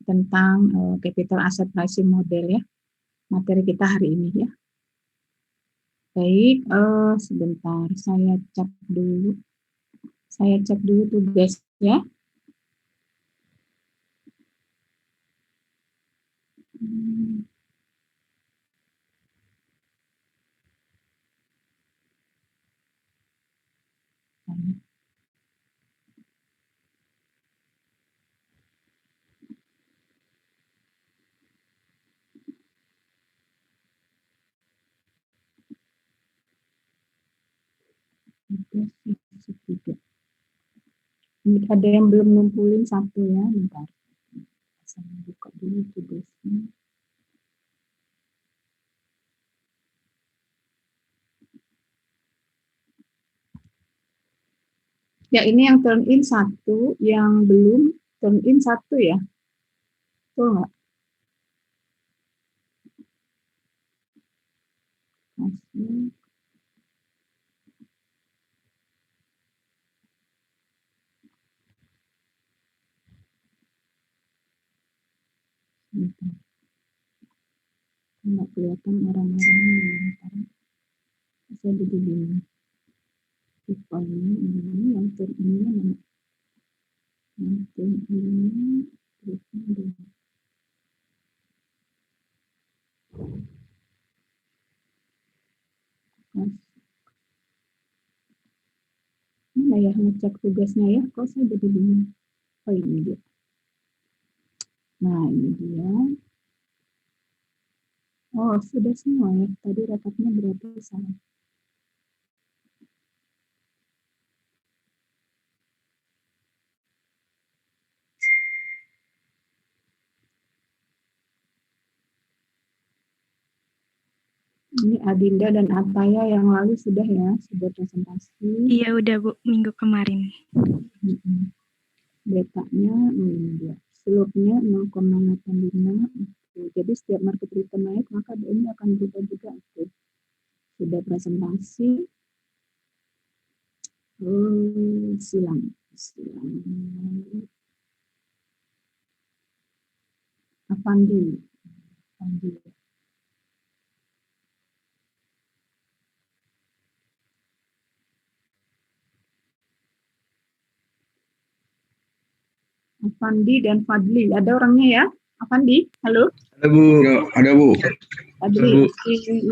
tentang capital asset pricing model ya. Materi kita hari ini ya. Baik, sebentar saya cek dulu. Saya cek dulu tugas ya. Ada yang belum ngumpulin satu ya, bentar. Saya buka dulu tugasnya. Ya, ini yang turn in satu, yang belum turn in satu ya. Betul nggak? Masuk. Nggak kelihatan orang-orangnya sekarang. Saya jadi bingung. Tipenya ini yang turn in-nya mana? Yang turn in-nya terusnya dua. Mana ya ngecek tugasnya ya? Kok saya jadi bingung? Oh ini dia. Nah ini dia. Oh sudah semua ya. Tadi rekapnya berarti salah. Ini Adinda dan Ataya yang lalu sudah ya, sudah presentasi. Iya udah Bu, minggu kemarin. Betanya ini dia. Slope-nya 0,85. Jadi setiap market return naik, maka ini akan berubah juga. Oke. Sudah presentasi. Silang. Afandi. Afandi dan Fadli. Ada orangnya ya? Afandi, halo? Ada Bu. Ada Bu. Fadli,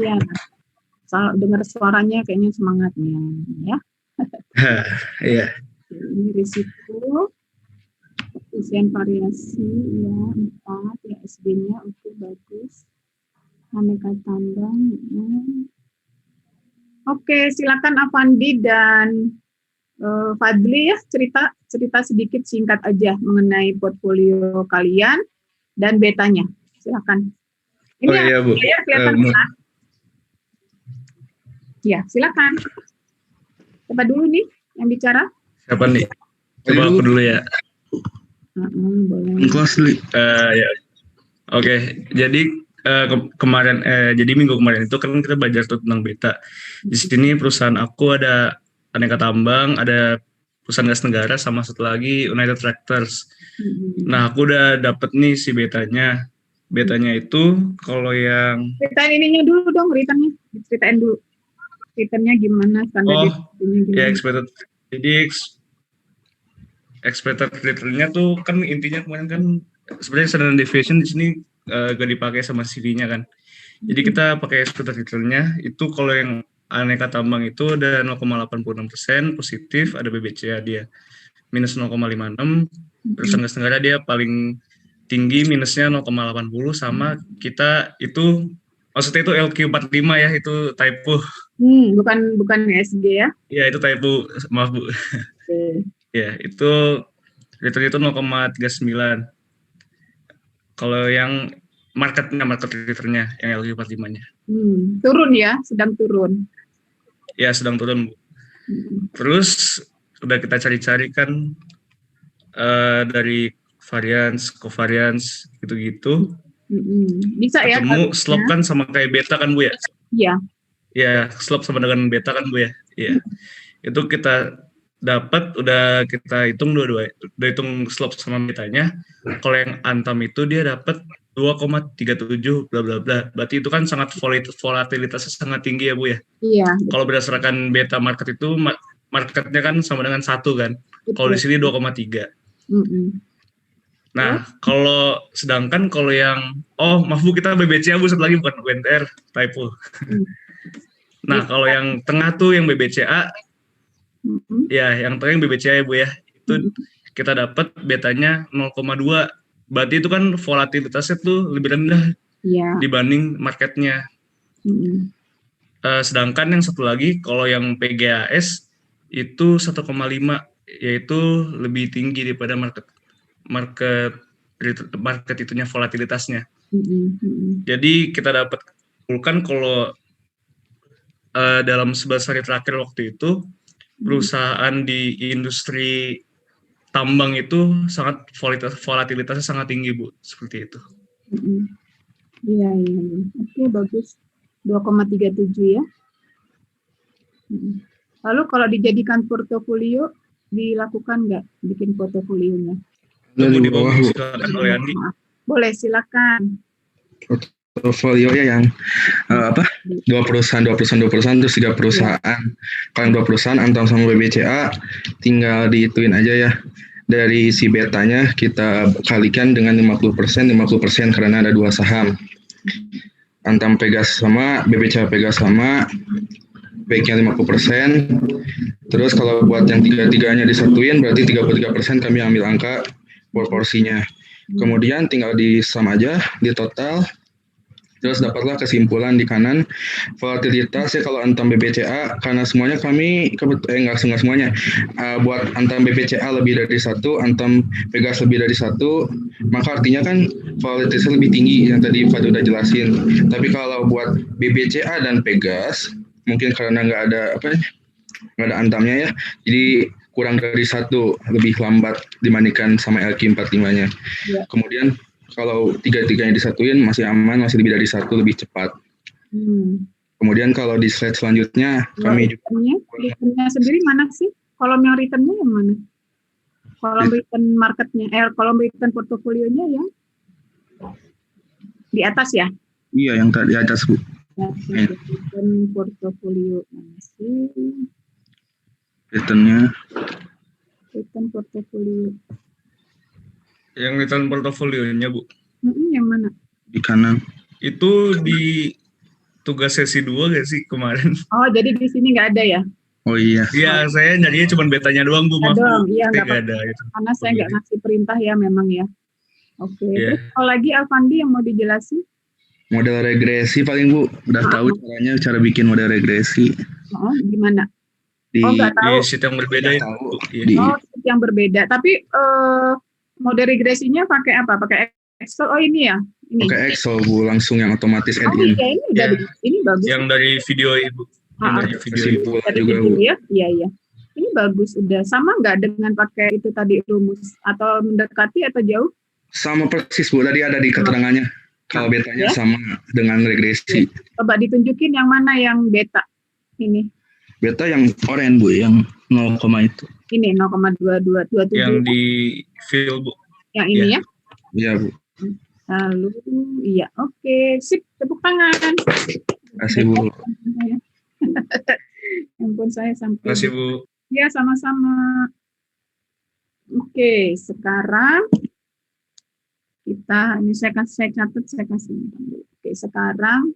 iya. Dengar suaranya kayaknya semangatnya ya. Iya. Ini risiko, koefisien variasi ya 4 ya, SB-nya oke bagus. Aneka tambang. Oke, silakan Afandi dan Fadli ya, cerita sedikit singkat aja mengenai portfolio kalian dan betanya. Silakan. Ini iya Bu. Ya, kelihatan ya, silakan. Siapa dulu nih yang bicara? Siapa nih? Coba aku dulu ya. Boleh. Ya. Oke, jadi kemarin jadi minggu kemarin itu kan kita belajar tentang beta. Di sini perusahaan aku ada Aneka Tambang, ada perusahaan gas negara, sama satu lagi United Tractors. Nah, aku udah dapet nih si betanya. Betanya itu kalau yang ceritain ininya dulu dong, returnnya. Ceritain dulu. Returnnya gimana, standar ya expected. Jadi expected returnnya tuh kan intinya kemarin kan sebenarnya standard deviation di sini gak dipakai sama CV-nya kan. Jadi kita pakai expected returnnya itu kalau yang Aneka Tambang itu ada 0,86% positif, ada BBCA dia minus 0,56, perusahaan gas negara dia paling tinggi minusnya 0,80, sama kita itu maksudnya itu LQ45 ya, itu typo. Bukan SG ya? Ya itu typo, maaf Bu. Ya itu return itu 0,39. Kalau yang market returnnya yang LQ45-nya. Turun ya, sedang turun. Ya sedang turun Bu. Terus udah kita cari-cari kan dari variance, covariance gitu-gitu. Bisa ya? Ketemu slope kan sama kayak beta kan Bu ya? Iya. Ya, slope sama dengan beta kan Bu ya? Iya. Itu kita dapat udah kita hitung dua-dua, udah hitung slope sama betanya. Kalau yang Antam itu dia dapat 2,37 bla bla bla. Berarti itu kan sangat volatilitasnya sangat tinggi ya Bu ya. Iya, Kalau berdasarkan beta market itu marketnya kan sama dengan 1 kan. Kalau di betul. sini 2,3. Mm-mm. Nah, sedangkan kalau yang maaf Bu, kita BBCA Bu, satu lagi bukan UNTR, typo. Mm. Nah, kalau yang tengah tuh yang BBCA, Mm-mm. ya yang tengah yang BBCA ya Bu ya, itu Mm-mm. kita dapat betanya 0,2. Berarti itu kan volatilitasnya tuh lebih rendah Iya. dibanding marketnya. Mm-mm. Sedangkan yang satu lagi, kalau yang PGAS itu 1,5, yaitu lebih tinggi daripada market itunya, volatilitasnya. Mm-mm. Mm-mm. Jadi kita dapat simpulkan kalau dalam 11 hari terakhir waktu itu perusahaan di industri tambang itu sangat volatilitasnya sangat tinggi Bu, seperti itu. Mm-mm. Iya, iya, iya. Oke, bagus. 2,37 ya. Mm-mm. Lalu kalau dijadikan portofolio, dilakukan nggak bikin portofolionya? Bu, di bawah, bawah Bu. silakan oleh Andi. Boleh, silakan. Portofolio ya yang dua perusahaan terus 3 perusahaan. Kalau yang 2 perusahaan Antam sama BBCA tinggal dihituin aja ya. Dari si betanya kita kalikan dengan 50% karena ada 2 saham. Antam Pegas sama, BBCA Pegas sama, baiknya 50%. Terus kalau buat yang 3-3-nya disatuin berarti 33% kami ambil angka proporsinya. Kemudian tinggal di sum aja, di total. Terus dapatlah kesimpulan di kanan volatilitas ya kalau Antam BBCA karena semuanya kami enggak semuanya buat Antam BBCA lebih dari 1, Antam Pegas lebih dari 1, maka artinya kan volatilitasnya lebih tinggi yang tadi Fad udah jelasin. Tapi kalau buat BBCA dan Pegas mungkin karena nggak ada Antamnya ya, jadi kurang dari 1, lebih lambat dibandingkan sama LQ45-nya. Ya. Kemudian kalau 3-3-nya disatuin masih aman, masih lebih dari 1, lebih cepat. Kemudian kalau di slide selanjutnya kami juga returnnya sendiri mana sih? Kolom yang returnnya yang mana? Kolom return marketnya, kolom return portofolionya ya? Di atas ya? Iya, yang di atas Bu. Ya, return portofolio masih. Returnnya. Return portofolio. Yang return portofolionya Bu. Yang mana? Di kanan. Itu di tugas sesi 2 gak sih kemarin? Oh, jadi di sini nggak ada ya? Oh iya. Iya, saya nyarinya cuma betanya doang Bu, maaf Bu. Iya, nggak ada itu. Karena saya nggak ngasih perintah ya memang ya. Oke. Yeah. Terus kalau lagi Alfandi yang mau dijelasin? Model regresi paling Bu, udah tahu cara bikin model regresi. Oh, gimana? Di sheet yang berbeda ya. Sheet yang berbeda. Tapi model regresinya pakai apa? Pakai Excel? Oh ini ya? Ini. Pakai Excel Bu, langsung yang otomatis add-in. Iya, ini udah ini bagus. Yang dari video Ibu. Dari video juga Bu. Iya. Ini bagus udah. Sama nggak dengan pakai itu tadi rumus atau mendekati atau jauh? Sama persis Bu, tadi ada di keterangannya. Kalau betanya sama dengan regresi. Coba ditunjukin yang mana yang beta ini. Beta yang oranye Bu, yang 0, itu. Ini 0,2227. Yang di fill Bu. Yang ini ya? Iya Bu. Lalu iya, oke, sip, tepuk tangan. Kasih Bu. Ampun saya sampai. Kasih Bu. Ya sama-sama. Oke, sekarang kita ini saya catat, saya kasih. Oke, sekarang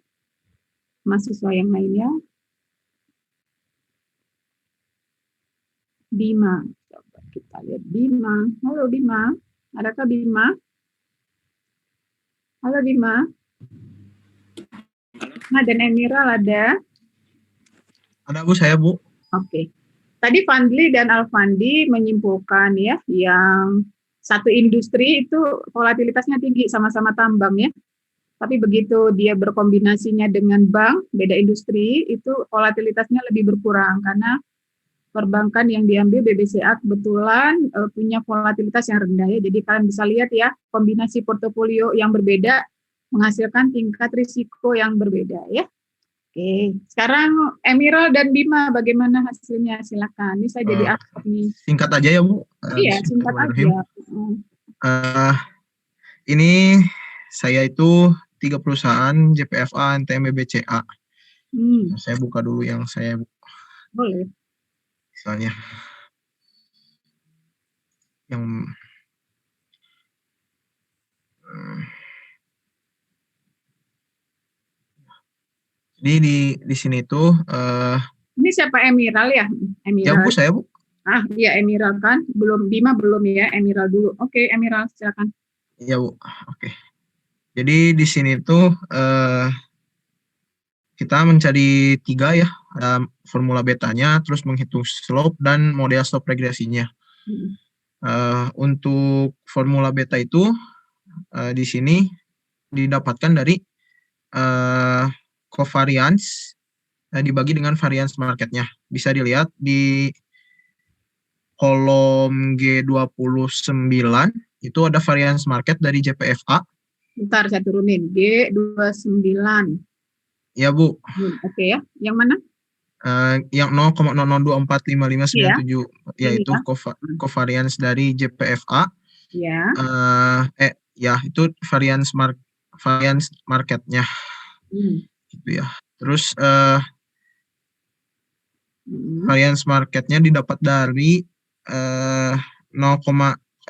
mahasiswa yang lainnya. Bima, coba kita lihat Bima. Halo Bima, adakah Bima? Halo Bima. Nah, dan Emiral ada? Ada Bu, saya Bu. Oke. Tadi Fandli dan Alfandi menyimpulkan ya, yang satu industri itu volatilitasnya tinggi, sama-sama tambang ya. Tapi begitu dia berkombinasinya dengan bank, beda industri, itu volatilitasnya lebih berkurang karena perbankan yang diambil BBCA kebetulan punya volatilitas yang rendah ya. Jadi kalian bisa lihat ya, kombinasi portofolio yang berbeda menghasilkan tingkat risiko yang berbeda ya. Oke, sekarang Emerald dan Bima bagaimana hasilnya? Silakan. Ini saya jadi Eh, aktif nih. Singkat aja ya Bu. Iya, singkat Bismillahirrahmanirrahim. aja. Eh, ini saya itu 3 perusahaan JPFA, NTM, BBCA. Saya buka dulu yang saya Boleh. misalnya yang jadi di sini tuh Ini siapa Emerald ya? ya Bu, Emerald. saya Bu. Ah, iya Emerald kan. Belum Bima belum ya, Emerald dulu. Oke, Emerald silakan. Ya Bu. Oke. Jadi di sini tuh kita mencari 3 ya. Ada formula betanya, terus menghitung slope dan model slope regresinya. Untuk formula beta itu di sini didapatkan dari covariance dibagi dengan variance marketnya. Bisa dilihat di kolom G29 itu ada variance market dari JPFA. Bentar saya turunin. G29. Ya Bu. Oke ya. Yang mana? Yang 0,00245597 yaitu covariance dari JPFA. Ya. Ya itu variance marketnya. Gitu ya. Terus variance marketnya didapat dari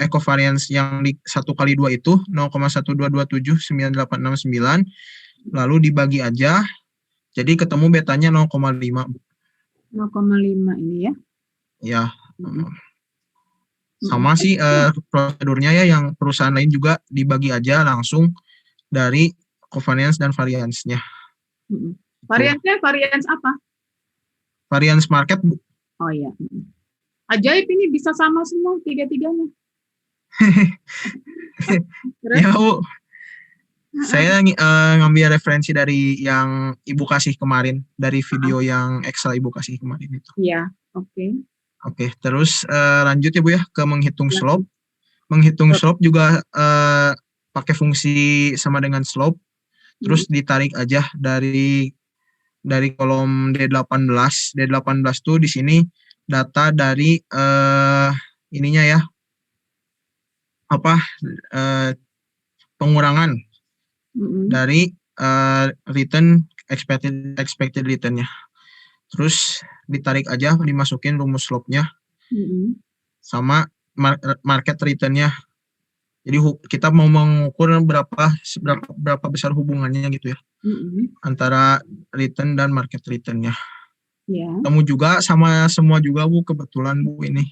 covariance yang di 1 kali 2 itu 0,1227989 lalu dibagi aja jadi ketemu betanya 0,5. 0,5 ini ya. Ya. Sama sih prosedurnya ya, yang perusahaan lain juga dibagi aja langsung dari covariance dan variance-nya. Variance-nya variance apa? Variance market, Bu. Oh iya. Ajaib ini bisa sama semua tiga-tiganya. Ya Bu. Saya ngambil referensi dari yang Ibu kasih kemarin, dari video yang Excel Ibu kasih kemarin itu. Iya, oke. Oke, terus lanjut ya Bu ya ke menghitung slope. Menghitung slope juga pakai fungsi sama dengan slope. Terus ditarik aja dari kolom D18. D18 tuh di sini data dari ininya ya. Pengurangan dari return expected return-nya. Terus ditarik aja, dimasukin rumus slope-nya sama market return-nya. Jadi kita mau mengukur berapa besar hubungannya gitu ya antara return dan market return-nya. Kamu juga sama semua juga Bu, kebetulan Bu ini.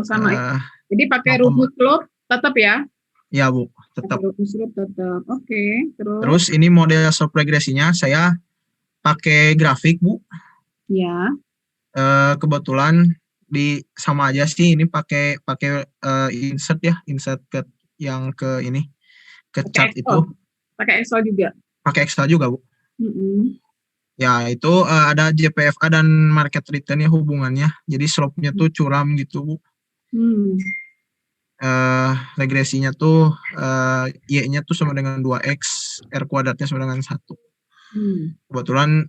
Sama. Jadi pakai rumus slope tetap ya? Ya Bu, tetap. Oke, terus ini model slope regresinya saya pakai grafik Bu. Ya. Kebetulan sama aja sih, ini pakai insert ya, insert ke yang ke ini ke chart itu. Pakai Excel juga. Pakai Excel juga Bu. Ya itu ada JPFA dan market return ya hubungannya. Jadi slope-nya tuh curam gitu Bu. Regresinya tuh Y-nya tuh sama dengan 2X, R kuadratnya sama dengan 1. Kebetulan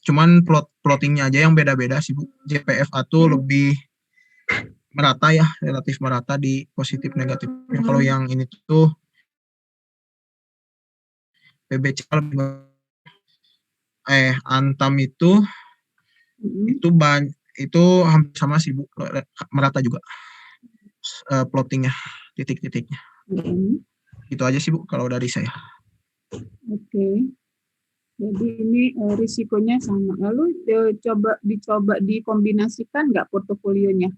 cuman plottingnya aja yang beda-beda sih Bu. JPFA tuh lebih merata ya, relatif merata di positif negatifnya. Kalau yang ini tuh PBCA Antam itu hampir sama sih Bu, merata juga plottingnya, titik-titiknya. Itu aja sih Bu kalau dari saya. Oke. Jadi ini risikonya sama. Lalu dicoba dikombinasikan nggak portofolionya?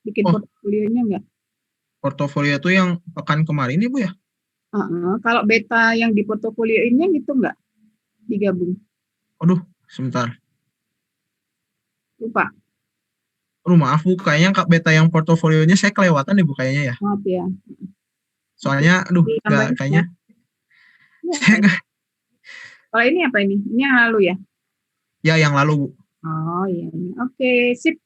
Bikin portofolionya nggak? Portofolio itu yang pekan kemarin nih Bu ya? Kalau beta yang di portofolionya gitu nggak digabung? Aduh, sebentar. Lupa. Maaf Bu, kayaknya Kak beta yang portofolionya saya kelewatan deh Bu kayaknya ya. Maaf ya. Soalnya, kayaknya. Kalau ini apa ini? Ini yang lalu ya? Ya, yang lalu Bu. Oh iya. Oke, sip.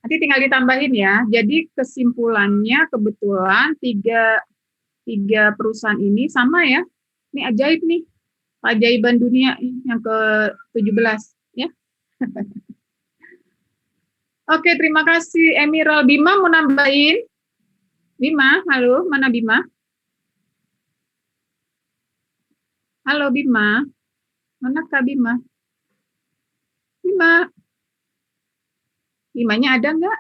Nanti tinggal ditambahin ya. Jadi kesimpulannya kebetulan tiga perusahaan ini sama ya. Ini ajaib nih. keajaiban dunia yang ke-17 ya. Oke, terima kasih Emerald. Bima mau nambahin? Bima, halo, mana Bima? Halo Bima, mana Kak Bima? Bima, Bimanya ada nggak?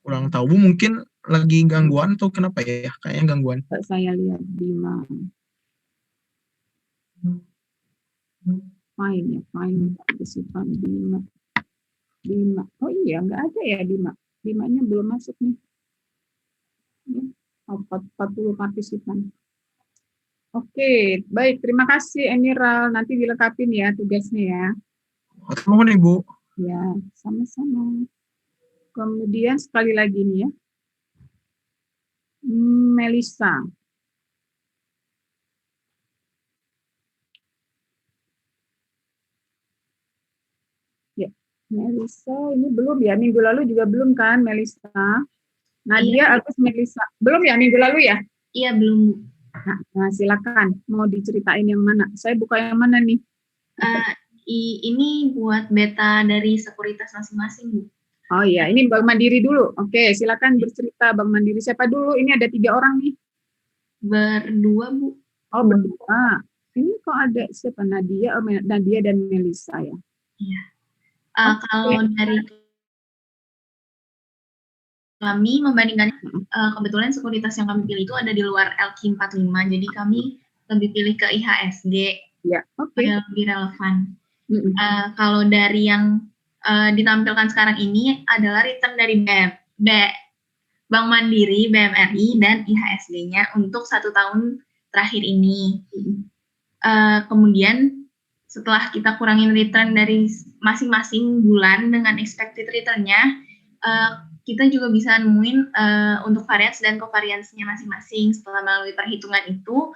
Kurang tahu Bu, mungkin lagi gangguan atau kenapa ya? Kayaknya gangguan. Saya lihat Bima. Fine ya, fine. Partisipan Bima. Bima. Oh iya, nggak ada ya Bima. Bimanya belum masuk nih. Ya, 40 partisipan. Oke, baik. Terima kasih Emerald. Nanti dilengkapin ya tugasnya ya. Nuhun Ibu. Ya, sama-sama. Kemudian sekali lagi nih ya. Melisa. Ya, Melisa ini belum ya. Minggu lalu juga belum kan Melisa? Nadia Agus Melisa. Belum ya minggu lalu ya? Iya, belum. Nah, silakan. Mau diceritain yang mana? Saya buka yang mana nih? Ini buat beta dari sekuritas masing-masing, Bu. Oh iya, ini Bang Mandiri dulu. Oke, silakan bercerita Bang Mandiri. Siapa dulu? Ini ada 3 orang nih. Berdua, Bu. Oh, berdua. Ini kok ada siapa? Nadia dan Melisa ya? Iya. Kalau dari kami membandingkannya, kebetulan sekuritas yang kami pilih itu ada di luar LQ 45, jadi kami lebih pilih ke IHSG. Ya, oke. Lebih relevan. Kalau dari yang ditampilkan sekarang ini adalah return dari Bank Mandiri, BMRI, dan IHSG-nya untuk 1 tahun terakhir ini. Kemudian setelah kita kurangin return dari masing-masing bulan dengan expected return-nya, kita juga bisa nemuin untuk variance dan covariance-nya masing-masing. Setelah melalui perhitungan itu,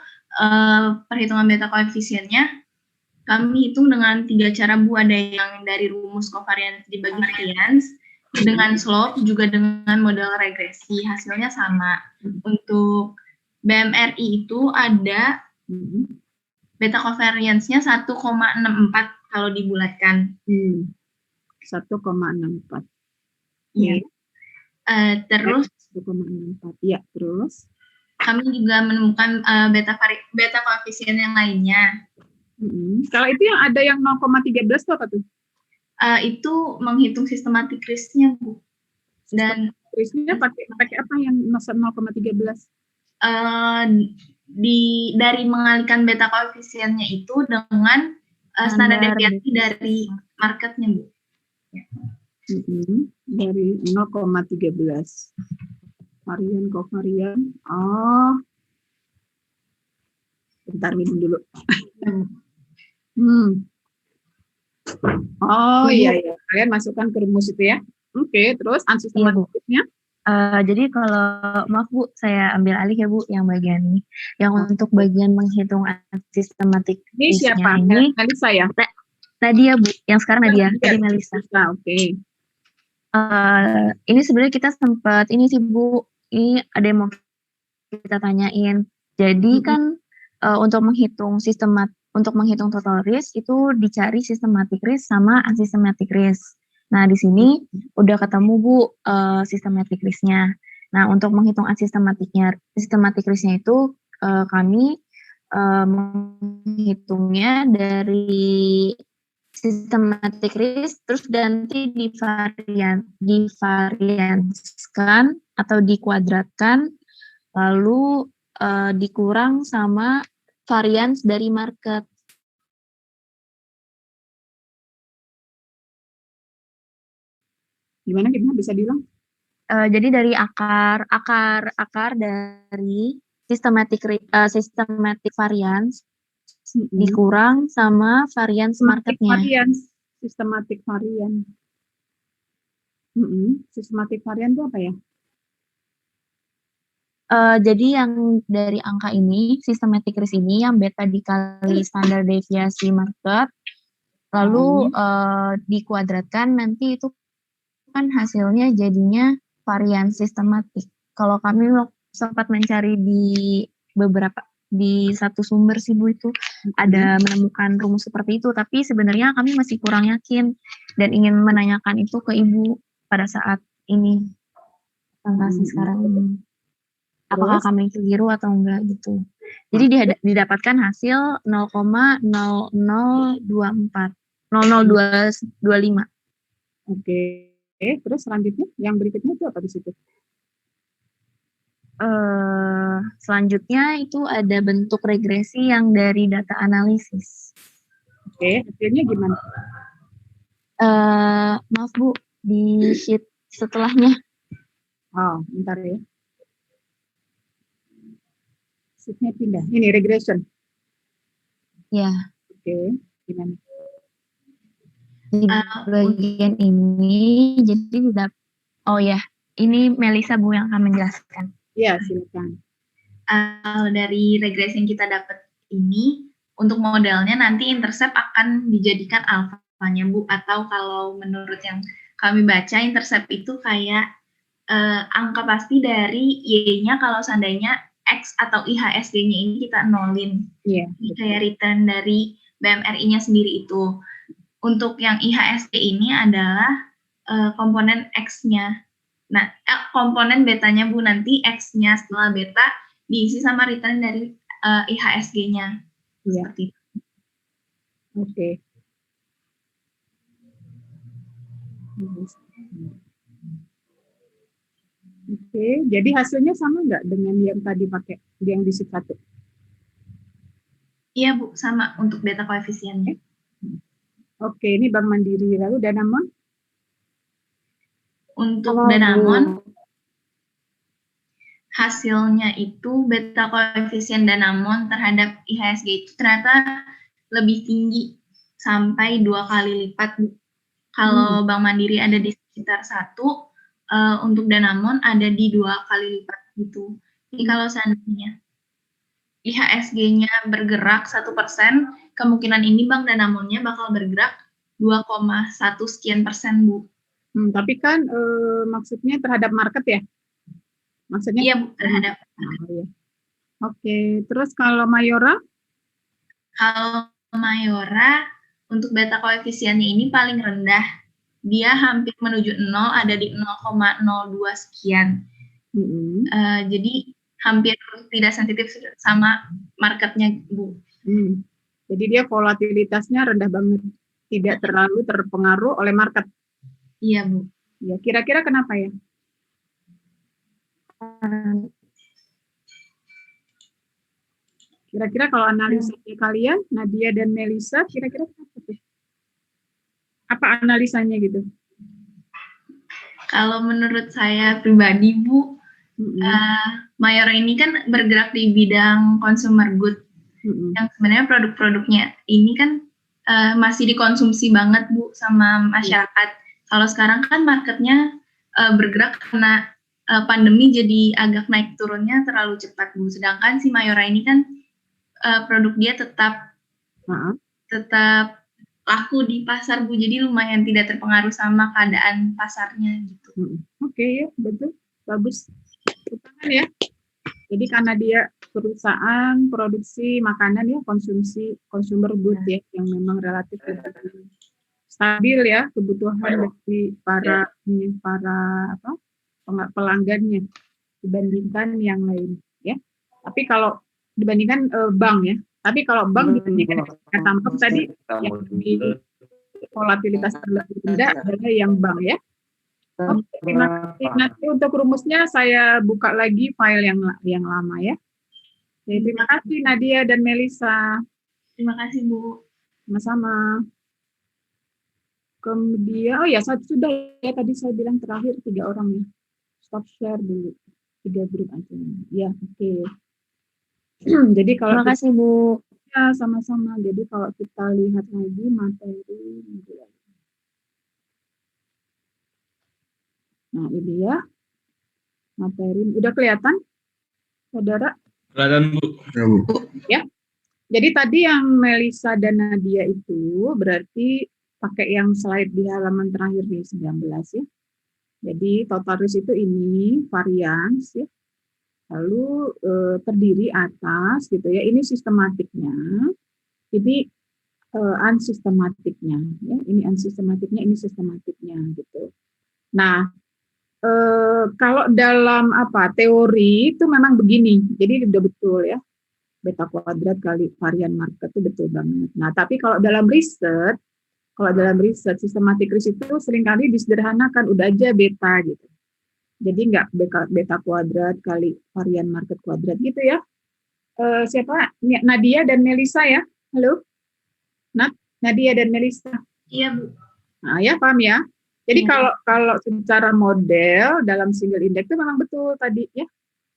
perhitungan beta koefisiennya kami hitung dengan 3 cara, Bu. Ada yang dari rumus covariance dibagi variance, dengan slope, juga dengan model regresi. Hasilnya sama. Untuk BMRI itu ada beta covariance-nya 1,64 kalau dibulatkan. 1,64. Iya. Terus 1,64. Ya, terus kami juga menemukan beta koefisien yang lainnya. Kalau itu yang ada yang 0,13 itu apa tuh? Itu menghitung systematic risk-nya, Bu. Dan risk-nya pakai apa yang 0,13? Dari mengalihkan beta koefisiennya itu dengan standar deviasi dari marketnya, Bu. Ya. Dari 0,13. Varian kovarian. Oh. Bentar minum dulu. Oh iya. Kalian masukkan ke rumus itu ya. Oke, terus unsystematicnya? Jadi kalau maaf Bu, saya ambil alih ya Bu yang bagian ini. Yang untuk bagian menghitung unsystematic ini siapa? Ini Melisa ya? Nadia Bu, yang sekarang Nadia. Tadi Melisa. Oke. Ini sebenarnya kita sempat ini sih Bu, ini ada yang mau kita tanyain. Jadi kan untuk menghitung total risk itu dicari systematic risk sama unsystematic risk. Nah, di sini udah ketemu Bu systematic risk-nya. Nah, untuk menghitung systematic risk-nya itu kami menghitungnya dari systematic risk terus ganti divarianskan atau dikuadratkan lalu dikurang sama variance dari market. Gimana bisa bilang? Jadi dari akar dari systematic variance dikurang sama variance marketnya. Systematic variance. Systematic variance itu apa ya? Jadi yang dari angka ini, systematic risk ini yang beta dikali standar deviasi market, lalu dikuadratkan, nanti itu kan hasilnya jadinya varian sistematik. Kalau kami sempat mencari di satu sumber sih Bu itu, ada menemukan rumus seperti itu, tapi sebenarnya kami masih kurang yakin dan ingin menanyakan itu ke Ibu pada saat ini, presentasi sekarang ini. Apakah Terus? kami keliru atau enggak gitu. Jadi didapatkan hasil 0,0024, 00225. Oke. Terus selanjutnya, yang berikutnya itu apa di situ? Selanjutnya itu ada bentuk regresi yang dari data analisis. Oke, hasilnya gimana? Maaf Bu, di sheet setelahnya. Oh, bentar ya. Sheetnya pindah. Ini regression. Ya. Oke, gimana? Di bagian ini, jadi oh ya, ini Melisa Bu yang akan menjelaskan. Iya, silakan. Dari regresi yang kita dapat ini, untuk modelnya nanti intercept akan dijadikan alfanya Bu, atau kalau menurut yang kami baca, intercept itu kayak angka pasti dari Y-nya kalau seandainya X atau IHSG-nya ini kita nolin. Iya. Kayak return dari BMRI-nya sendiri itu. Untuk yang IHSG ini adalah komponen X-nya. Nah, komponen betanya Bu, nanti X-nya setelah beta diisi sama return dari IHSG-nya. Iya. Seperti itu. Oke. Oke, jadi hasilnya sama nggak dengan yang tadi pakai yang di sheet 1? Iya Bu, sama untuk beta koefisiennya. Oke, ini Bank Mandiri. Lalu Danamon? Untuk Danamon, hasilnya itu beta koefisien Danamon terhadap IHSG itu ternyata lebih tinggi, sampai 2 kali lipat. Kalau Bank Mandiri ada di sekitar 1, untuk Danamon ada di 2 kali lipat gitu. Jadi kalau seandainya IHSG-nya bergerak 1%, kemungkinan ini Bank Danamonnya bakal bergerak 2,1 sekian persen, Bu. Tapi kan maksudnya terhadap market ya? Maksudnya? Iya, Bu, terhadap. Ya. Oke, terus kalau Mayora? Kalau Mayora, untuk beta koefisiennya ini paling rendah. Dia hampir menuju 0, ada di 0,02 sekian. Jadi hampir tidak sensitif sama marketnya, Bu. Jadi dia volatilitasnya rendah banget, tidak terlalu terpengaruh oleh market. Iya, Bu. Ya, kira-kira kenapa ya? Kira-kira kalau analisa kalian, Nadia dan Melisa, kira-kira apa tuh? Apa analisanya gitu? Kalau menurut saya pribadi, Bu, Mayora ini kan bergerak di bidang consumer good. Yang sebenarnya produk-produknya ini kan masih dikonsumsi banget, Bu, sama masyarakat. Kalau sekarang kan marketnya bergerak karena pandemi, jadi agak naik turunnya terlalu cepat, Bu. Sedangkan si Mayora ini kan produk dia tetap laku di pasar, Bu. Jadi lumayan tidak terpengaruh sama keadaan pasarnya gitu. Oke, ya, betul. Bagus. Tangan ya. Jadi karena dia perusahaan produksi makanan ya, konsumsi consumer good ya, yang memang relatif lebih stabil ya kebutuhan dari para pelanggannya dibandingkan yang lain ya. Tapi kalau dibandingkan bank ya. Tapi kalau bank dibandingkan tampang tadi yang di volatilitas lebih rendah adalah yang bank ya. Oke, terima kasih. Nanti untuk rumusnya saya buka lagi file yang lama ya. Jadi, terima kasih Nadia dan Melisa. Terima kasih, Bu. Sama-sama. Kemudian, oh ya, sudah ya, tadi saya bilang terakhir 3 orang ya. Stop share dulu. 3 grup aja. Ya, oke. Jadi kalau terima kasih, Bu. Ya, sama-sama. Jadi kalau kita lihat lagi materi. Nah, ini ya. Materi. Udah kelihatan, saudara? Kelihatan, Bu. Ya. Jadi tadi yang Melisa dan Nadia itu berarti pakai yang slide di halaman terakhir di 19 ya. Jadi total risk itu ini varians ya. Lalu terdiri atas gitu ya. Ini sistematiknya. Ini unsystematiknya, ya. Ini unsystematiknya, ini sistematiknya gitu. Nah, kalau dalam teori itu memang begini, jadi udah betul ya, beta kuadrat kali varian market itu betul banget. Nah, tapi kalau dalam riset sistematik riset itu seringkali disederhanakan, udah aja beta gitu. Jadi nggak beta kuadrat kali varian market kuadrat gitu ya. Siapa? Nadia dan Melisa ya? Halo? Nadia dan Melisa. Iya, Bu. Nah, ya paham ya. Jadi kalau secara model dalam single index itu memang betul tadi ya.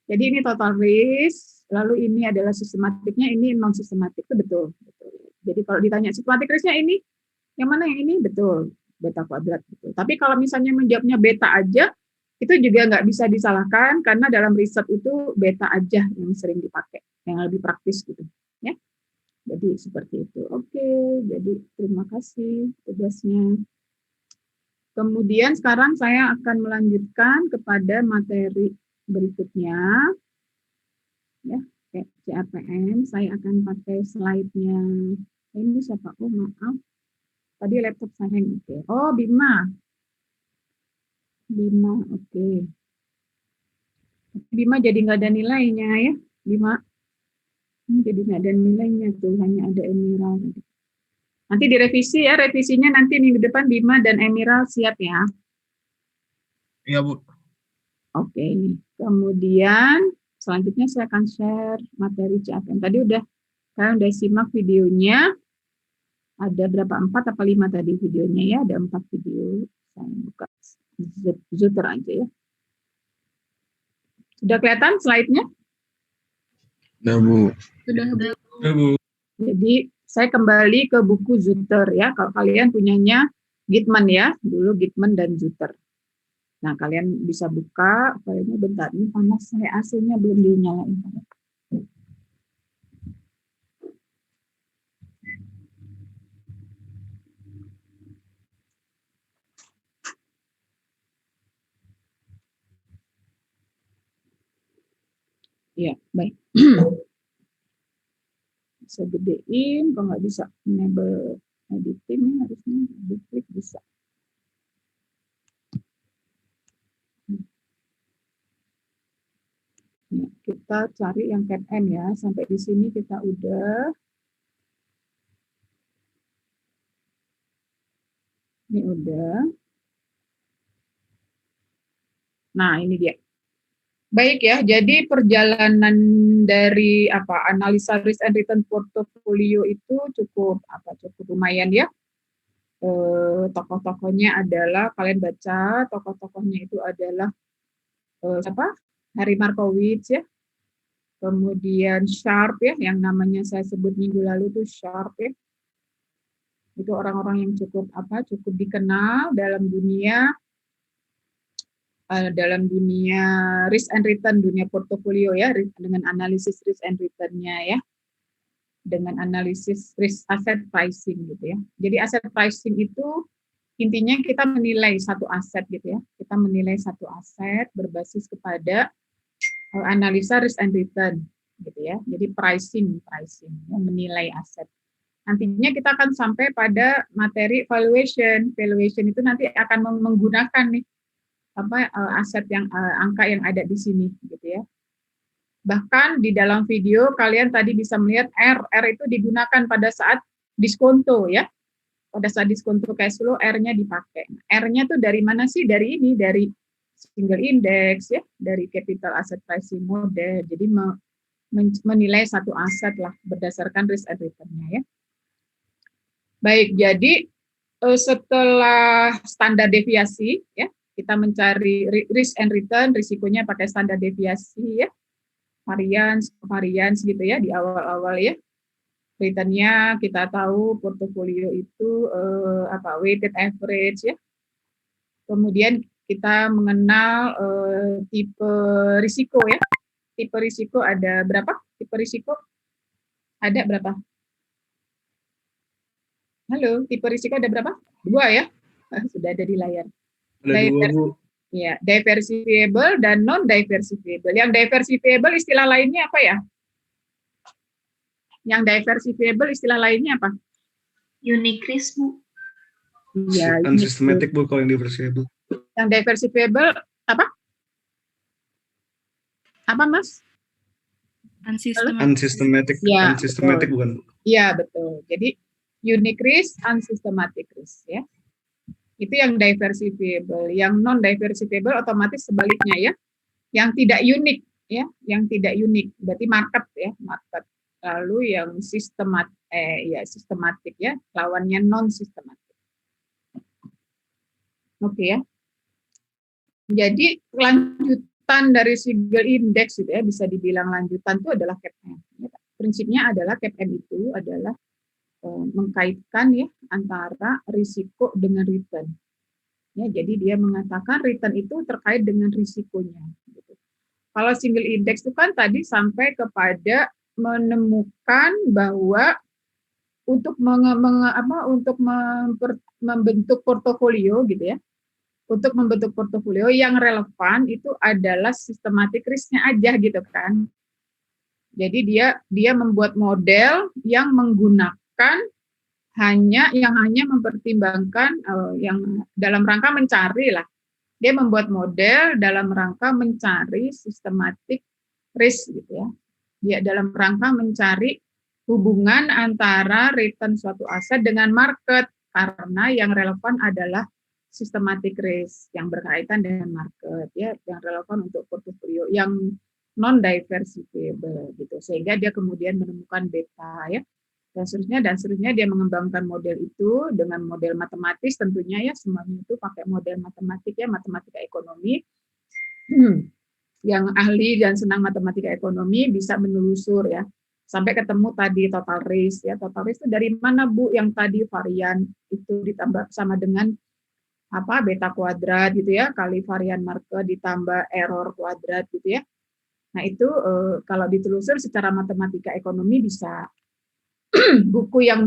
Jadi ini total risk, lalu ini adalah sistematiknya, ini non sistematik itu betul. Jadi kalau ditanya sistematik risknya ini, yang mana yang ini betul beta kuadrat betul. Tapi kalau misalnya menjawabnya beta aja, itu juga nggak bisa disalahkan karena dalam riset itu beta aja yang sering dipakai, yang lebih praktis gitu ya. Jadi seperti itu. Oke, jadi terima kasih tugasnya. Kemudian sekarang saya akan melanjutkan kepada materi berikutnya. Ya, CAPM, saya akan pakai slide-nya. Ini siapa? Oh, maaf. Tadi laptop saya hang. Oke. Oh, Bima. Oke. Bima jadi nggak ada nilainya ya, Bima. Jadi nggak ada nilainya tuh, hanya ada Emerald. Nanti direvisi ya, revisinya nanti minggu depan Bima dan Emerald siap ya. Iya, Bu. Oke, ini. Kemudian selanjutnya saya akan share materi CAPM. Tadi kalian udah simak videonya. Ada berapa? 4 atau 5 tadi videonya ya? Ada 4 video. Saya buka Zooter aja ya. Sudah kelihatan slide-nya? Udah, Bu. Sudah, Bu. Jadi saya kembali ke buku Zooter ya. Kalau kalian punyanya Gitman ya, dulu Gitman dan Zooter. Nah, kalian bisa buka. Kayaknya bentar, ini panas, saya AC-nya belum dinyalain. Ya, baik. Bisa gedein, kalau nggak bisa enable editing, harusnya diklik bisa. Nah, kita cari yang CAPM ya, sampai di sini kita udah. Ini udah. Nah, ini dia. Baik ya, jadi perjalanan dari analisa risk and return portfolio itu cukup lumayan ya. Tokoh-tokohnya adalah, kalian baca, tokoh-tokohnya itu adalah siapa? Harry Markowitz ya. Kemudian Sharpe ya, yang namanya saya sebut minggu lalu itu Sharpe ya. Itu orang-orang yang cukup dikenal dalam dunia risk and return, dunia portofolio ya, dengan analisis risk and return-nya ya, dengan analisis risk asset pricing gitu ya. Jadi asset pricing itu intinya kita menilai satu aset gitu ya. Kita menilai satu aset berbasis kepada analisa risk and return gitu ya. Jadi pricing ya, menilai aset. Nantinya kita akan sampai pada materi valuation. Valuation itu nanti akan menggunakan nih aset yang angka yang ada di sini gitu ya. Bahkan di dalam video kalian tadi bisa melihat R itu digunakan pada saat diskonto ya. Pada saat diskonto cash flow R-nya dipakai. R-nya tuh dari mana sih? Dari single index ya, dari capital asset pricing model. Jadi menilai satu aset lah berdasarkan risk and return-nya ya. Baik, jadi setelah standar deviasi ya, kita mencari risk and return, risikonya pakai standar deviasi ya, variance gitu ya di awal-awal ya. Returnnya kita tahu portofolio itu weighted average ya. Kemudian kita mengenal tipe risiko ya. Tipe risiko ada berapa? Tipe risiko ada berapa? Halo, tipe risiko ada berapa? 2 ya. Sudah ada di layar. Ya, diversifiable dan non diversifiable. Yang diversifiable istilah lainnya apa ya? Yang diversifiable istilah lainnya apa? Unique risk, Bu. Iya, Unsystematic, Bu, kalau yang diversifiable. Yang diversifiable apa? Apa, Mas? Unsystematic. Ya, Unsystematic bukan? Iya, betul. Jadi unique risk, unsystematic risk ya. Itu yang diversifiable. Yang non diversifiable otomatis sebaliknya ya. Yang tidak unik ya, yang tidak unik. Berarti market ya, market. Lalu yang sistematik ya, lawannya non sistematik. Oke ya. Jadi lanjutan dari single index itu ya, bisa dibilang lanjutan itu adalah CAPM. Prinsipnya adalah CAPM itu adalah mengkaitkan ya antara risiko dengan return. Ya, jadi dia mengatakan return itu terkait dengan risikonya. Gitu. Kalau single index itu kan tadi sampai kepada menemukan bahwa untuk membentuk portofolio gitu ya. Untuk membentuk portofolio yang relevan itu adalah systematic risk-nya aja gitu kan. Jadi dia membuat model yang menggunakan hanya mempertimbangkan yang dalam rangka mencari lah. Dia membuat model dalam rangka mencari systematic risk gitu ya. Dia dalam rangka mencari hubungan antara return suatu aset dengan market karena yang relevan adalah systematic risk yang berkaitan dengan market ya, yang relevan untuk portofolio yang non diversifiable gitu. Sehingga dia kemudian menemukan beta ya. Dan seterusnya dia mengembangkan model itu dengan model matematis tentunya ya, semuanya itu pakai model matematik ya, matematika ekonomi. Yang ahli dan senang matematika ekonomi bisa menelusur ya sampai ketemu tadi total risk ya. Total risk itu dari mana Bu? Yang tadi varian itu ditambah sama dengan apa beta kuadrat gitu ya, kali varian market ditambah error kuadrat gitu ya. Nah itu kalau ditelusur secara matematika ekonomi bisa. Buku yang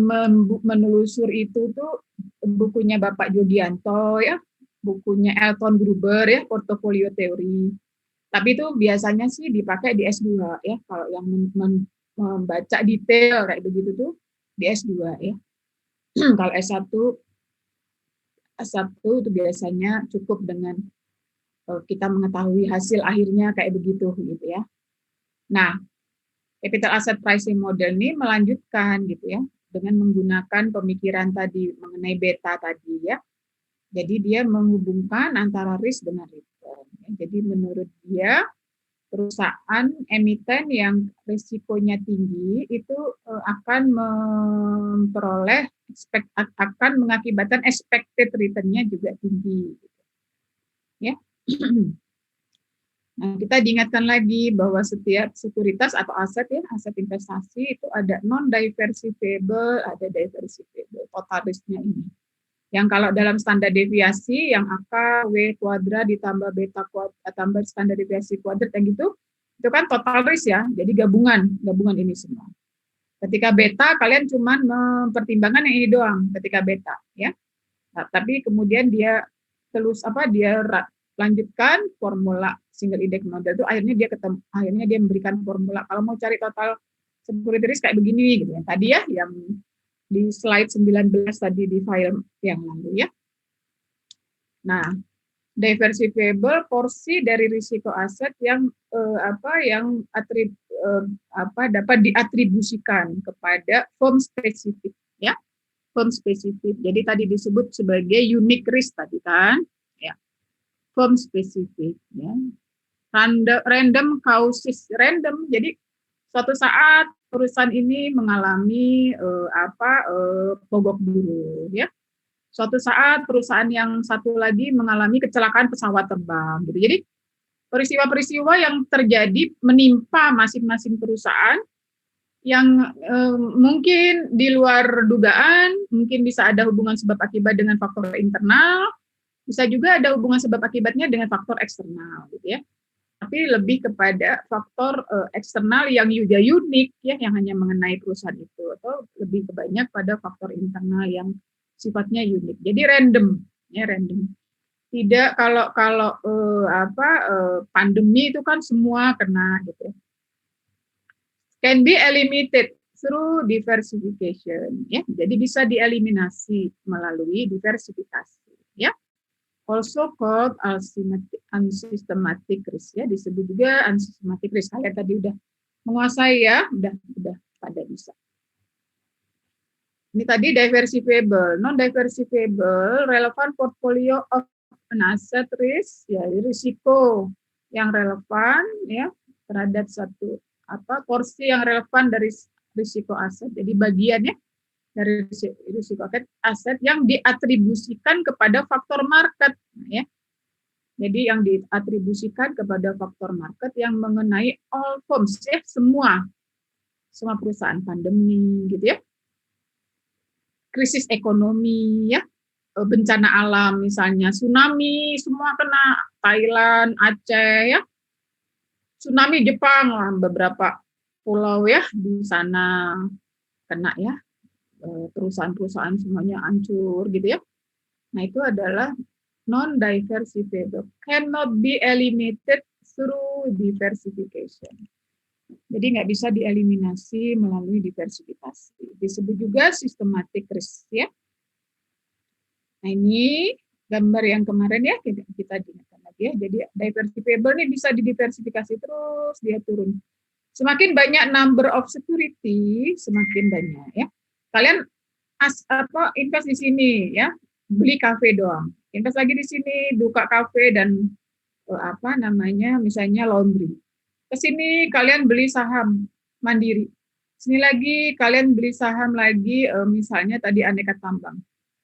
menelusur itu tuh bukunya Bapak Judianto ya, bukunya Elton Gruber ya, portofolio teori. Tapi itu biasanya sih dipakai di S2 ya, kalau yang membaca detail kayak begitu tuh di S2 ya. Kalau S1 itu biasanya cukup dengan kita mengetahui hasil akhirnya kayak begitu gitu ya. Nah, capital asset pricing model ini melanjutkan gitu ya dengan menggunakan pemikiran tadi mengenai beta tadi ya. Jadi dia menghubungkan antara risk dengan return. Jadi menurut dia perusahaan emiten yang risikonya tinggi itu akan memperoleh akan mengakibatkan expected return-nya juga tinggi. Ya. Nah, kita diingatkan lagi bahwa setiap sekuritas atau aset ya, aset investasi itu ada non diversifiable, ada diversifiable total risk-nya ini. Yang kalau dalam standar deviasi yang AK W kuadrat ditambah beta kuadrat tambah standar deviasi kuadrat yang gitu, itu kan total risk ya. Jadi gabungan ini semua. Ketika beta kalian cuma mempertimbangkan yang ini doang ketika beta ya. Nah, tapi kemudian dia lanjutkan formula single index model itu akhirnya dia memberikan formula kalau mau cari total security risk kayak begini gitu ya. Tadi ya yang di slide 19 tadi di file yang lalu ya. Nah, diversifiable porsi dari risiko aset yang dapat diatribusikan kepada firm spesifik ya. Firm spesifik. Jadi tadi disebut sebagai unique risk tadi kan, ya. Firm spesifik ya. Random causes, random. Jadi suatu saat perusahaan ini mengalami mogok buruh ya. Suatu saat perusahaan yang satu lagi mengalami kecelakaan pesawat terbang gitu. Jadi peristiwa-peristiwa yang terjadi menimpa masing-masing perusahaan yang mungkin di luar dugaan, mungkin bisa ada hubungan sebab akibat dengan faktor internal, bisa juga ada hubungan sebab akibatnya dengan faktor eksternal gitu ya. Tapi lebih kepada faktor eksternal yang juga unik ya, yang hanya mengenai perusahaan itu, atau lebih banyak pada faktor internal yang sifatnya unik. Jadi random ya, random. Tidak kalau pandemi itu kan semua kena gitu. Can be eliminated through diversification, ya. Jadi bisa dieliminasi melalui diversifikasi, ya. Also called unsystematic risk, ya. Disebut juga unsystematic risk. Saya tadi udah menguasai, ya, udah pada bisa. Ini tadi diversifiable, non-diversifiable, relevant portfolio of an asset risk, ya, risiko yang relevan, ya, terhadap satu porsi yang relevan dari risiko aset. Jadi bagiannya dari risiko aset yang diatribusikan kepada faktor market, ya. Jadi yang diatribusikan kepada faktor market yang mengenai all firms, ya, semua perusahaan, pandemi, gitu, ya. Krisis ekonomi, ya, bencana alam misalnya tsunami, semua kena, Thailand, Aceh, ya, tsunami Jepang, beberapa pulau, ya, di sana kena, ya, perusahaan-perusahaan semuanya hancur, gitu, ya. Nah, itu adalah non-diversifiable, cannot be eliminated through diversification. Jadi nggak bisa dieliminasi melalui diversifikasi. Disebut juga systematic risk, ya. Nah, ini gambar yang kemarin, ya, kita ingatkan lagi, ya. Jadi diversifiable ini bisa didiversifikasi terus, dia turun. Semakin banyak number of security, semakin banyak, ya. Kalian invest di sini, ya, beli kafe doang. Invest lagi di sini, buka kafe dan misalnya laundry. Ke sini kalian beli saham Mandiri. Sini lagi kalian beli saham lagi, misalnya tadi aneka tambang.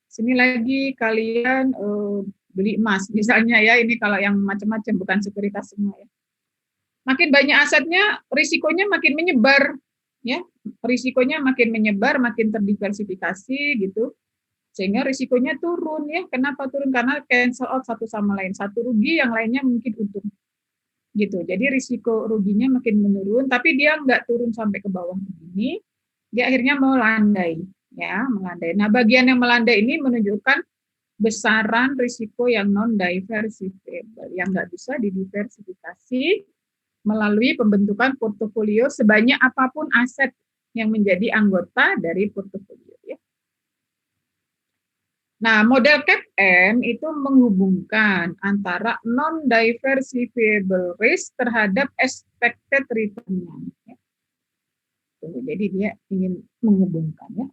Sini lagi kalian beli emas, misalnya, ya. Ini kalau yang macam-macam, bukan sekuritas semua, ya. Makin banyak asetnya, risikonya makin menyebar, ya. Risikonya makin menyebar, makin terdiversifikasi, gitu. Sehingga risikonya turun, ya. Kenapa turun? Karena cancel out satu sama lain. Satu rugi, yang lainnya mungkin untung. Gitu. Jadi risiko ruginya makin menurun, tapi dia nggak turun sampai ke bawah begini, dia akhirnya melandai, ya, melandai. Nah, bagian yang melandai ini menunjukkan besaran risiko yang non-diversifiable, yang nggak bisa didiversifikasi melalui pembentukan portofolio sebanyak apapun aset yang menjadi anggota dari portofolio, ya. Nah, model CAPM itu menghubungkan antara non-diversifiable risk terhadap expected return-nya. Ya. Jadi dia ingin menghubungkan, ya.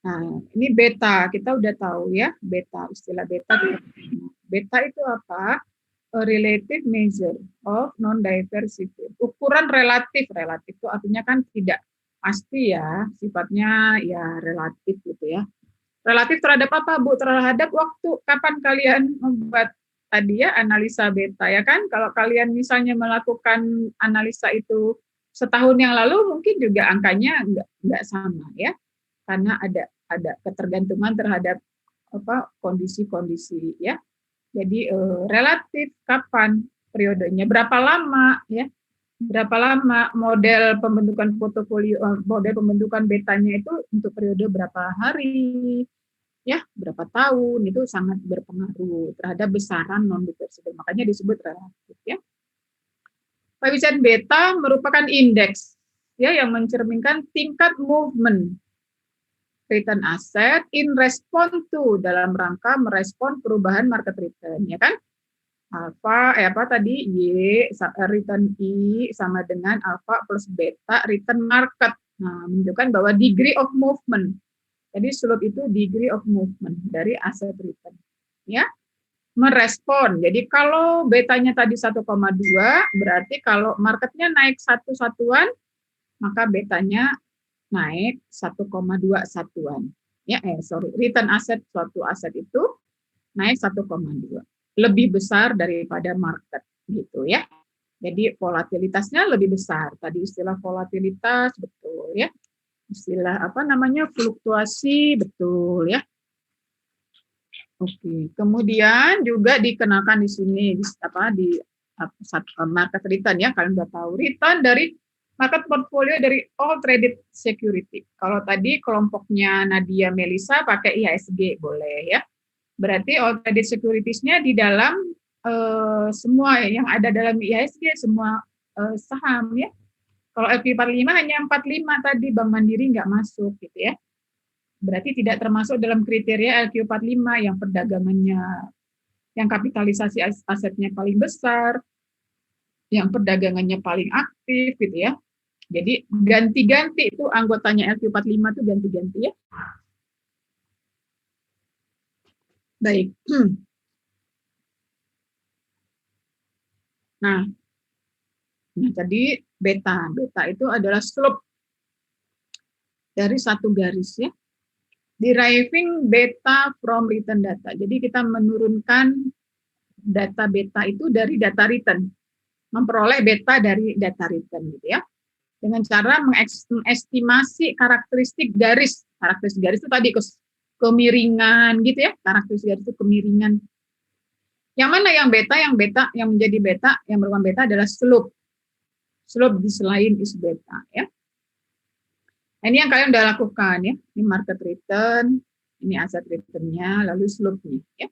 Nah, ini beta, kita udah tahu, ya, beta, istilah beta. Beta itu apa? A relative measure of non-diversifiable. Ukuran relatif itu artinya kan tidak pasti, ya, sifatnya, ya, relatif, gitu, ya. Relatif terhadap apa, Bu? Terhadap waktu. Kapan kalian membuat tadi, ya, analisa beta, ya kan? Kalau kalian misalnya melakukan analisa itu setahun yang lalu, mungkin juga angkanya nggak sama, ya, karena ada ketergantungan terhadap kondisi-kondisi, ya. Jadi relatif kapan periodenya, berapa lama, ya. Berapa lama model pembentukan portofolio, model pembentukan betanya itu untuk periode berapa hari, ya, berapa tahun, itu sangat berpengaruh terhadap besaran non-diversifiable. Makanya disebut relatif, ya. Koefisien beta merupakan indeks, ya, yang mencerminkan tingkat movement return asset in response to, dalam rangka merespon perubahan market return, ya kan? Alpha, tadi Y, return I sama dengan alpha plus beta return market. Nah, menunjukkan bahwa degree of movement. Jadi slope itu degree of movement dari asset return. Ya, merespon. Jadi kalau betanya tadi 1,2, berarti kalau marketnya naik 1 satuan, maka betanya naik 1,2 satuan. Ya, return asset, suatu aset itu naik 1,2. Lebih besar daripada market, gitu, ya. Jadi volatilitasnya lebih besar. Tadi istilah volatilitas, betul, ya. Istilah fluktuasi, betul, ya. Oke. Kemudian juga dikenakan di sini di market return, ya. Kalian udah tahu return dari market portfolio dari all traded security. Kalau tadi kelompoknya Nadia Melisa pakai IHSG, boleh, ya. Berarti all traded securities-nya di dalam semua yang ada dalam IHSG, semua saham, ya. Kalau LQ45 hanya 45 tadi, Bank Mandiri nggak masuk gitu ya. Berarti tidak termasuk dalam kriteria LQ45 yang perdagangannya, yang kapitalisasi asetnya paling besar, yang perdagangannya paling aktif gitu ya. Jadi ganti-ganti itu anggotanya LQ45 itu ganti-ganti ya. Baik. Nah, tadi beta itu adalah slope dari satu garis ya. Deriving beta from return data. Jadi kita menurunkan data beta itu dari data return, memperoleh beta dari data return gitu ya. Dengan cara mengestimasi karakteristik garis. Karakteristik garis itu tadi kemiringan gitu ya. Karakteristik garis itu kemiringan. Yang mana yang beta? Yang menjadi beta, yang merupakan beta adalah slope. Slope di selain is beta ya. Nah, ini yang kalian udah lakukan ya. Ini market return, ini aset return-nya, lalu slope-nya ya.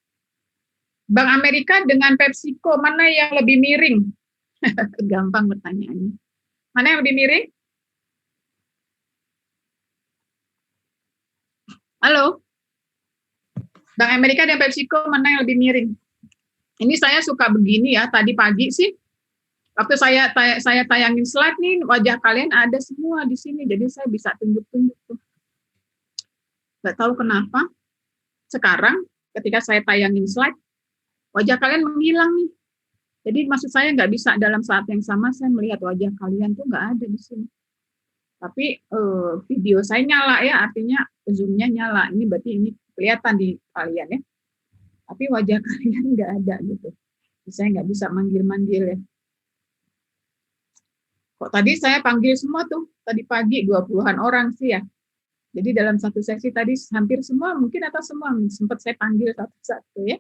Bank Amerika dengan PepsiCo mana yang lebih miring? Gampang pertanyaannya. Mana yang lebih miring? Halo? Bank Amerika dan PepsiCo mana yang lebih miring? Ini saya suka begini ya, tadi pagi sih, waktu saya tayangin slide nih, wajah kalian ada semua di sini, jadi saya bisa tunjuk-tunjuk tuh. Nggak tahu kenapa, sekarang ketika saya tayangin slide, wajah kalian menghilang nih. Jadi maksud saya nggak bisa dalam saat yang sama saya melihat wajah kalian tuh nggak ada di sini. Tapi video saya nyala ya, artinya zoom-nya nyala. Ini berarti ini kelihatan di kalian ya. Tapi wajah kalian nggak ada gitu. Saya nggak bisa manggil-manggil ya. Kok tadi saya panggil semua tuh, tadi pagi 20-an orang sih ya. Jadi dalam satu sesi tadi hampir semua, mungkin atau semua, sempat saya panggil satu-satu ya.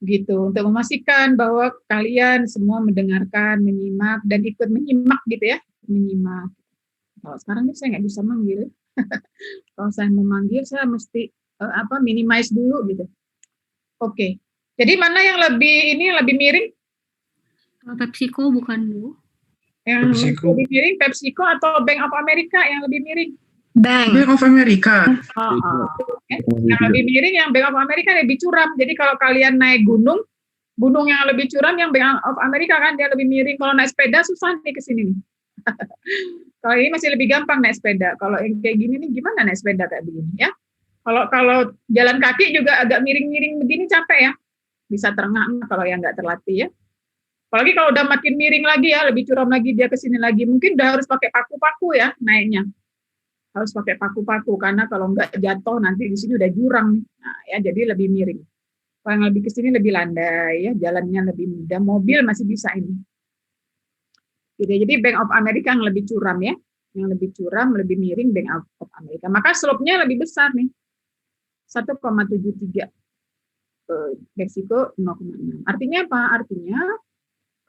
Gitu, untuk memastikan bahwa kalian semua mendengarkan, menyimak, dan ikut menyimak gitu ya. Menyimak. Kalau sekarang ini saya nggak bisa manggil. Kalau saya mau manggil, saya mesti minimize dulu gitu. Oke. Jadi mana yang lebih miring? PepsiCo bukan Bu? Yang PepsiCo. lebih miring PepsiCo atau Bank of America yang lebih miring? Bank of America. Yang lebih miring yang Bank of America lebih curam. Jadi kalau kalian naik gunung yang lebih curam yang Bank of America kan dia lebih miring. Kalau naik sepeda susah nih ke sini nih. Kalau ini masih lebih gampang naik sepeda. Kalau yang kayak gini nih gimana naik sepeda kayak begini ya? Kalau jalan kaki juga agak miring-miring begini capek ya. Bisa terengah kalau yang nggak terlatih ya. Apalagi kalau udah makin miring lagi ya, lebih curam lagi dia ke sini lagi. Mungkin udah harus pakai paku-paku ya naiknya. Harus pakai paku-paku karena kalau nggak jatuh nanti di sini udah jurang. Nah, ya jadi lebih miring. Kalau yang lebih ke sini lebih landai ya, jalannya lebih mudah. Mobil masih bisa ini. Jadi Bank of America yang lebih curam ya. Yang lebih curam, lebih miring Bank of America. Maka slope-nya lebih besar nih. 1,73. Meksiko 0,6. Artinya apa? Artinya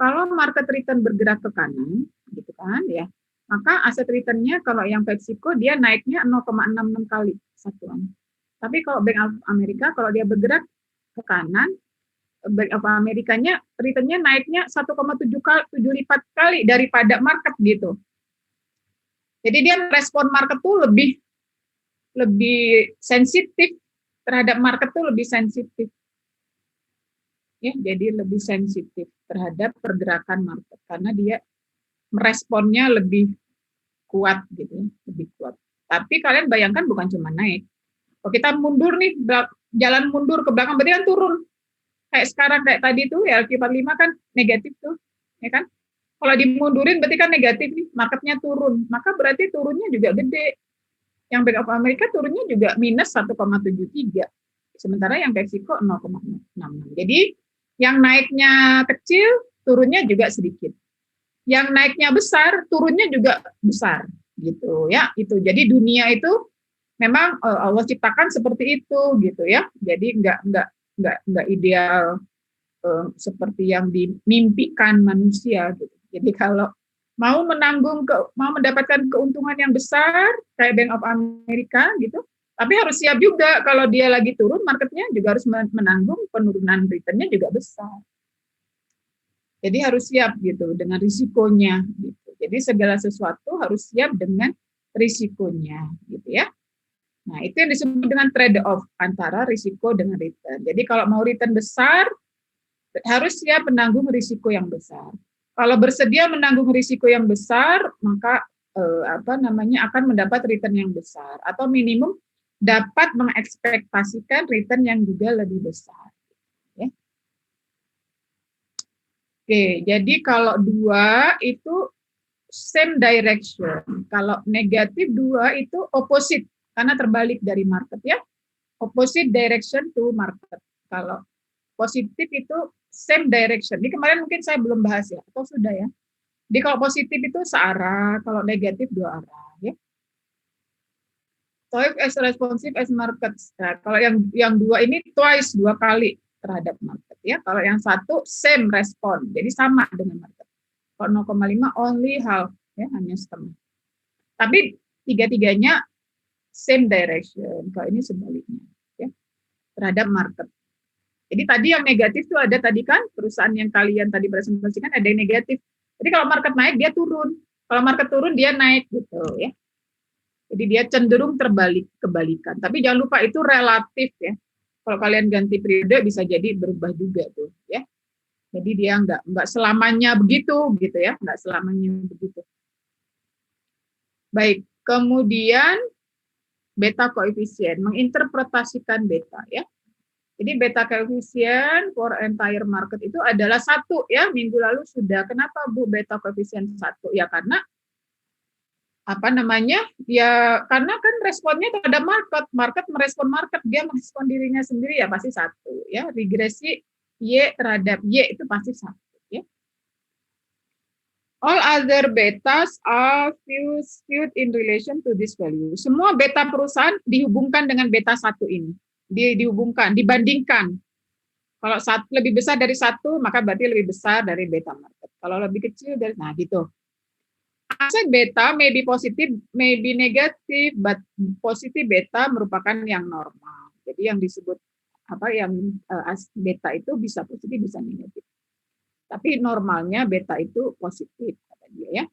kalau market return bergerak ke kanan, gitu kan ya, maka aset return-nya kalau yang PepsiCo dia naiknya 0,66 kali satuan. Tapi kalau Bank of America kalau dia bergerak ke kanan, Bank of Amerika-nya return-nya naiknya 1,7 lipat kali daripada market gitu. Jadi dia respon market tuh lebih sensitif terhadap market tuh lebih sensitif. Ya, jadi lebih sensitif terhadap pergerakan market karena dia meresponnya lebih kuat gitu, lebih kuat. Tapi kalian bayangkan bukan cuma naik. Kalau kita mundur nih, jalan mundur ke belakang berarti kan turun. Kayak sekarang kayak tadi tuh ya LQ45 kan negatif tuh, ya kan? Kalau dimundurin berarti kan negatif nih, marketnya turun. Maka berarti turunnya juga gede. Yang Bank of America turunnya juga minus 1,73. Sementara yang PepsiCo 0,66. Jadi yang naiknya kecil, turunnya juga sedikit. Yang naiknya besar, turunnya juga besar, gitu ya. Itu. Jadi dunia itu memang Allah ciptakan seperti itu, gitu ya. Jadi nggak ideal seperti yang dimimpikan manusia, gitu. Jadi kalau mau mendapatkan keuntungan yang besar kayak Bank of America, gitu. Tapi harus siap juga kalau dia lagi turun, marketnya juga harus menanggung penurunan return-nya juga besar. Jadi harus siap gitu dengan risikonya. Gitu. Jadi segala sesuatu harus siap dengan risikonya, gitu ya. Nah, itu yang disebut dengan trade-off antara risiko dengan return. Jadi kalau mau return besar, harus siap menanggung risiko yang besar. Kalau bersedia menanggung risiko yang besar, maka akan mendapat return yang besar atau minimum dapat mengekspektasikan return yang juga lebih besar. Ya. Oke, jadi kalau 2 itu same direction. Kalau negatif 2 itu opposite, karena terbalik dari market ya. Opposite direction to market. Kalau positif itu same direction. Ini kemarin mungkin saya belum bahas ya, atau sudah ya. Jadi kalau positif itu searah, kalau negatif 2 arah ya. So as responsive as market. Nah, kalau yang 2 ini twice, 2 kali terhadap market ya. Kalau yang 1 same respon, jadi sama dengan market. Kalau 0,5 only half ya, hanya setengah. Tapi 3-tiganya same direction. Kalau ini sebaliknya ya, terhadap market. Jadi tadi yang negatif itu ada tadi kan, perusahaan yang kalian tadi presentasikan ada yang negatif. Jadi kalau market naik dia turun, kalau market turun dia naik gitu ya. Jadi dia cenderung kebalikan. Tapi jangan lupa itu relatif ya. Kalau kalian ganti periode bisa jadi berubah juga tuh ya. Jadi dia nggak selamanya begitu gitu ya, nggak selamanya begitu. Baik, kemudian beta koefisien, menginterpretasikan beta ya. Jadi beta koefisien for entire market itu adalah 1 ya, minggu lalu sudah. Kenapa Bu beta koefisien 1? Ya karena ya karena kan responnya terhadap market merespon market, dia merespon dirinya sendiri ya pasti 1 ya. Regresi Y terhadap Y itu pasti 1 ya. All other betas are skewed in relation to this value. Semua beta perusahaan dihubungkan dengan beta 1 ini. Dihubungkan, dibandingkan. Kalau lebih besar dari 1, maka berarti lebih besar dari beta market. Kalau lebih kecil dari, nah gitu. Aset beta may be positive, may be negative, but positive beta merupakan yang normal. Jadi yang disebut beta itu bisa positif, bisa negatif. Tapi normalnya beta itu positif, kata dia ya.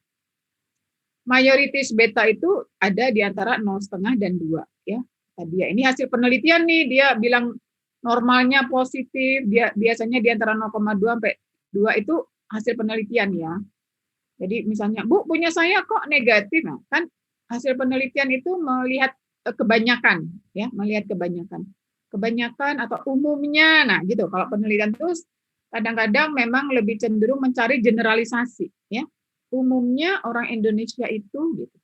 Mayoritas beta itu ada di antara 0,5 dan 2 ya. Dia ini hasil penelitian nih, dia bilang normalnya positif, dia biasanya di antara 0,2 sampai 2 itu hasil penelitian ya. Jadi misalnya, Bu, punya saya kok negatif, nah, kan hasil penelitian itu melihat kebanyakan ya, melihat kebanyakan atau umumnya. Nah, gitu. Kalau penelitian terus kadang-kadang memang lebih cenderung mencari generalisasi ya. Umumnya orang Indonesia itu gitu.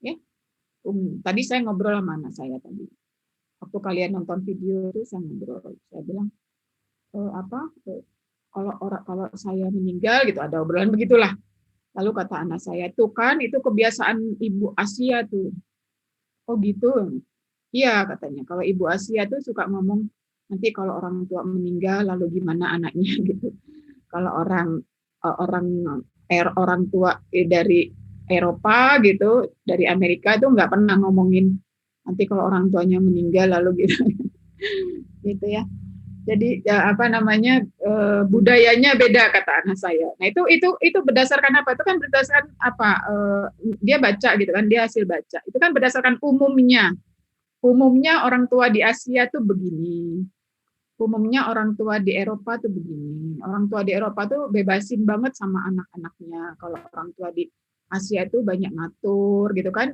Ya. Tadi saya ngobrol sama anak saya tadi. Waktu kalian nonton video itu saya ngobrol, saya bilang kalau saya meninggal gitu, ada obrolan begitulah. Lalu kata anak saya, tuh kan itu kebiasaan ibu Asia tuh. Oh gitu. Iya katanya, kalau ibu Asia tuh suka ngomong nanti kalau orang tua meninggal lalu gimana anaknya gitu. Kalau orang tua dari Eropa gitu, dari Amerika itu nggak pernah ngomongin nanti kalau orang tuanya meninggal lalu gitu. Gitu ya. Jadi budayanya beda kata anak saya. Nah itu berdasarkan apa? Itu kan berdasarkan apa? Dia baca gitu kan, dia hasil baca. Itu kan berdasarkan umumnya. Umumnya orang tua di Asia tuh begini. Umumnya orang tua di Eropa tuh begini. Orang tua di Eropa tuh bebasin banget sama anak-anaknya. Kalau orang tua di Asia tuh banyak ngatur gitu kan,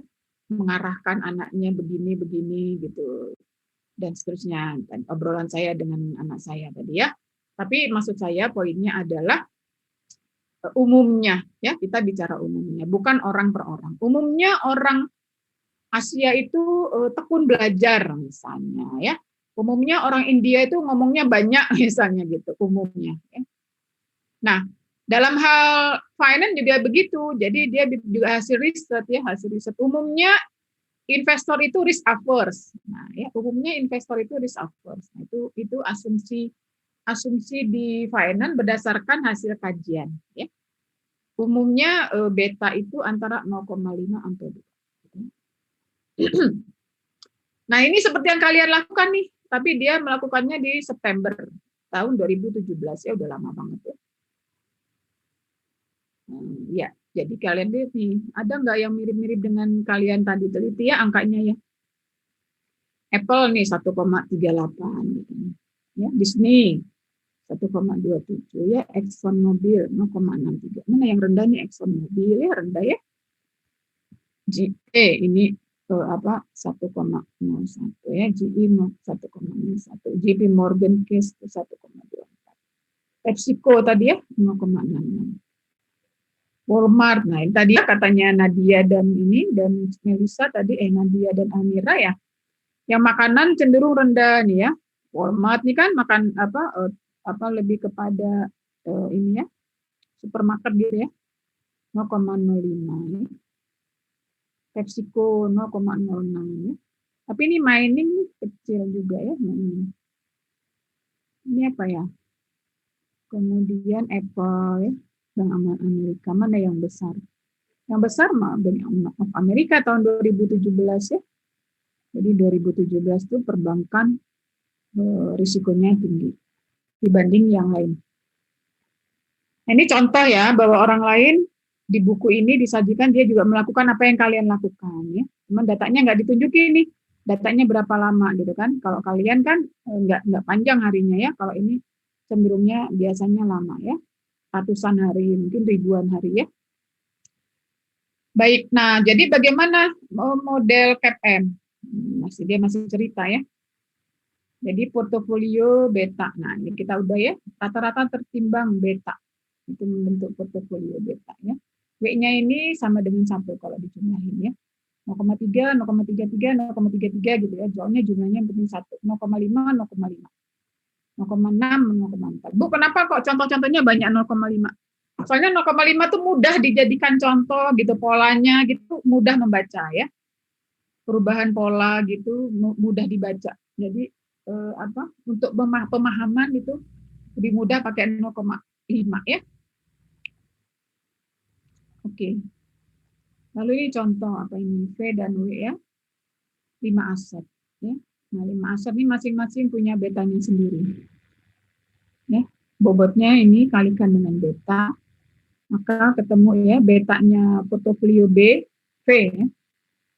mengarahkan anaknya begini gitu. Dan seterusnya. Dan obrolan saya dengan anak saya tadi ya. Tapi maksud saya poinnya adalah umumnya ya, kita bicara umumnya, bukan orang per orang. Umumnya orang Asia itu tekun belajar misalnya ya. Umumnya orang India itu ngomongnya banyak misalnya gitu umumnya ya. Nah, dalam hal finance juga begitu. Jadi dia juga hasil riset umumnya investor itu risk averse. Nah, ya umumnya investor itu risk averse. Nah, itu asumsi di finance berdasarkan hasil kajian ya. Umumnya beta itu antara 0,5 sampai 2. Nah, ini seperti yang kalian lakukan nih, tapi dia melakukannya di September tahun 2017 ya, udah lama banget ya. Ya, Jadi kalian lihat nih, ada nggak yang mirip-mirip dengan kalian tadi teliti ya angkanya ya? Apple nih 1,38 gitu. Ya, Disney 1,27 ya, Exxon Mobil 0,63. Mana yang rendah nih? Exxon Mobil ya rendah ya. Ini 1,01 ya, GE 1,01, JP Morgan Chase 1,24. PepsiCo tadi ya 0,66. Walmart, nah ini tadi ya katanya Nadia dan Melissa tadi, Nadia dan Amira ya, yang makanan cenderung rendah nih ya. Walmart nih kan makan lebih kepada ini ya, supermarket gitu ya, 0,05 ya. PepsiCo 0,06 ya. Tapi ini mining kecil juga ya. Ini apa ya? Kemudian Apple ya, Bank Amerika, mana yang besar? Yang besar mah Bank of Amerika tahun 2017 ya. Jadi 2017 itu perbankan risikonya tinggi dibanding yang lain. Nah, ini contoh ya bahwa orang lain di buku ini disajikan dia juga melakukan apa yang kalian lakukan ya. Cuman datanya nggak ditunjukin nih, datanya berapa lama gitu kan. Kalau kalian kan nggak panjang harinya ya. Kalau ini cenderungnya biasanya lama ya. Ratusan hari, mungkin ribuan hari ya. Baik, nah jadi bagaimana model CAPM? Dia masih cerita ya. Jadi portofolio beta. Nah, ini kita udah ya, rata-rata tertimbang beta. Itu membentuk portofolio beta ya. W-nya ini sama dengan 1 kalau dijumlahin ya. 0,3, 0,33, 0,33 gitu ya. Jumlahnya yang penting 1. 0,5, 0,5. 0,6, 0,4. Bu, kenapa kok contoh-contohnya banyak 0,5? Soalnya 0,5 itu mudah dijadikan contoh gitu, polanya gitu mudah membaca ya. Perubahan pola gitu mudah dibaca. Jadi untuk pemahaman itu lebih mudah pakai 0,5 ya. Oke. Lalu ini contoh apa ini? V dan W ya. 5 aset ya. Nah, 5 aset ini masing-masing punya betanya sendiri. Ya, bobotnya ini kalikan dengan beta, maka ketemu ya betanya portofolio B, V ya.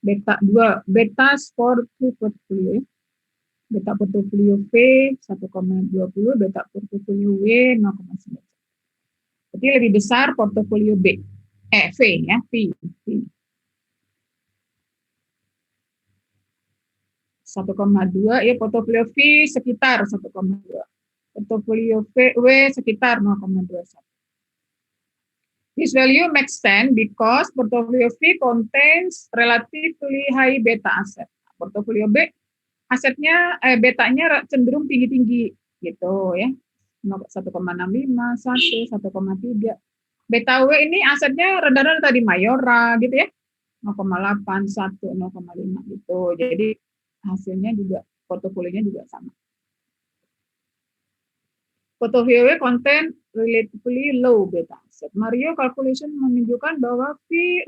Beta 2, beta score to portfolio ya. Beta portofolio V 1,20, beta portofolio W 0,9. Jadi lebih besar portofolio V ya, V. 1,2 ya, portofolio V sekitar 1,2. Portofolio W sekitar 0,21. This value makes sense because portfolio V contains relatively high beta asset. Portofolio B asetnya betanya cenderung tinggi-tinggi gitu ya. 1,65, 1,3. Beta W ini asetnya rendah-rendah tadi Mayora gitu ya. 0,8, 1, 0,5 gitu. Jadi hasilnya juga portofolionya juga sama. Portofolio contain relatively low beta asset. Mario calculation menunjukkan bahwa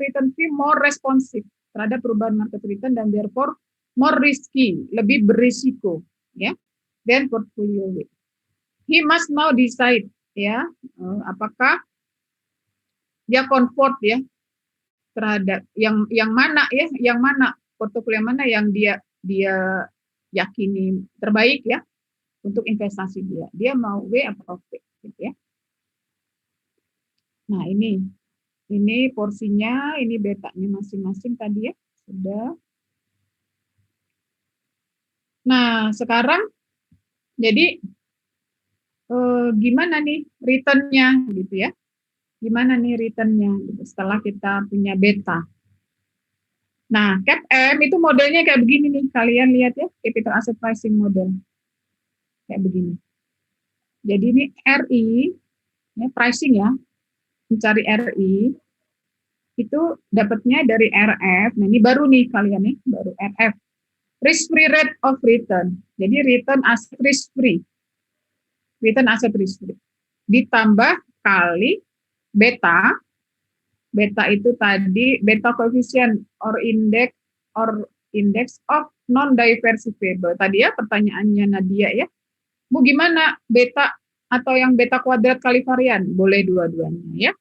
return fee more responsive terhadap perubahan market return dan therefore more risky, lebih berisiko ya, than portfolio W. He must now decide ya, apakah dia comfort ya terhadap yang mana ya, yang mana portofolio mana yang dia yakini terbaik ya untuk investasi dia. Dia mau W atau V gitu ya. Nah, ini porsinya, ini betanya masing-masing tadi ya. Sudah. Nah, sekarang jadi gimana nih return-nya gitu ya. Gimana nih return-nya gitu, setelah kita punya beta. Nah, CAPM itu modelnya kayak begini nih. Kalian lihat ya, capital asset pricing model. Kayak begini. Jadi ini RI, ya, pricing ya, mencari RI, itu dapatnya dari RF. Nah, ini baru nih kalian nih, baru RF. Risk free rate of return. Jadi return asset risk free. Return asset risk free. Ditambah kali beta. Beta itu tadi beta coefficient or index of non-diversifiable. Tadi ya pertanyaannya Nadia ya. Bu, gimana beta atau yang beta kuadrat kali varian? Boleh dua-duanya ya.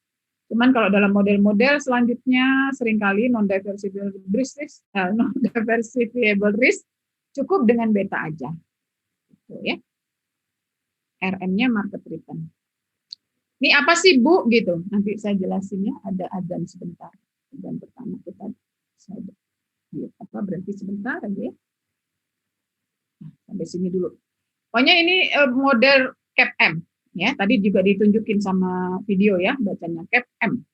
Cuman kalau dalam model-model selanjutnya seringkali non-diversifiable risk cukup dengan beta aja. Gitu ya. RM-nya market return. Ini apa sih Bu gitu? Nanti saya jelasin ya, ada adzan sebentar. Adzan pertama kita saya berhenti sebentar aja ya. Nah, sampai sini dulu. Pokoknya ini model CAPM ya. Tadi juga ditunjukin sama video ya bacanya CAPM.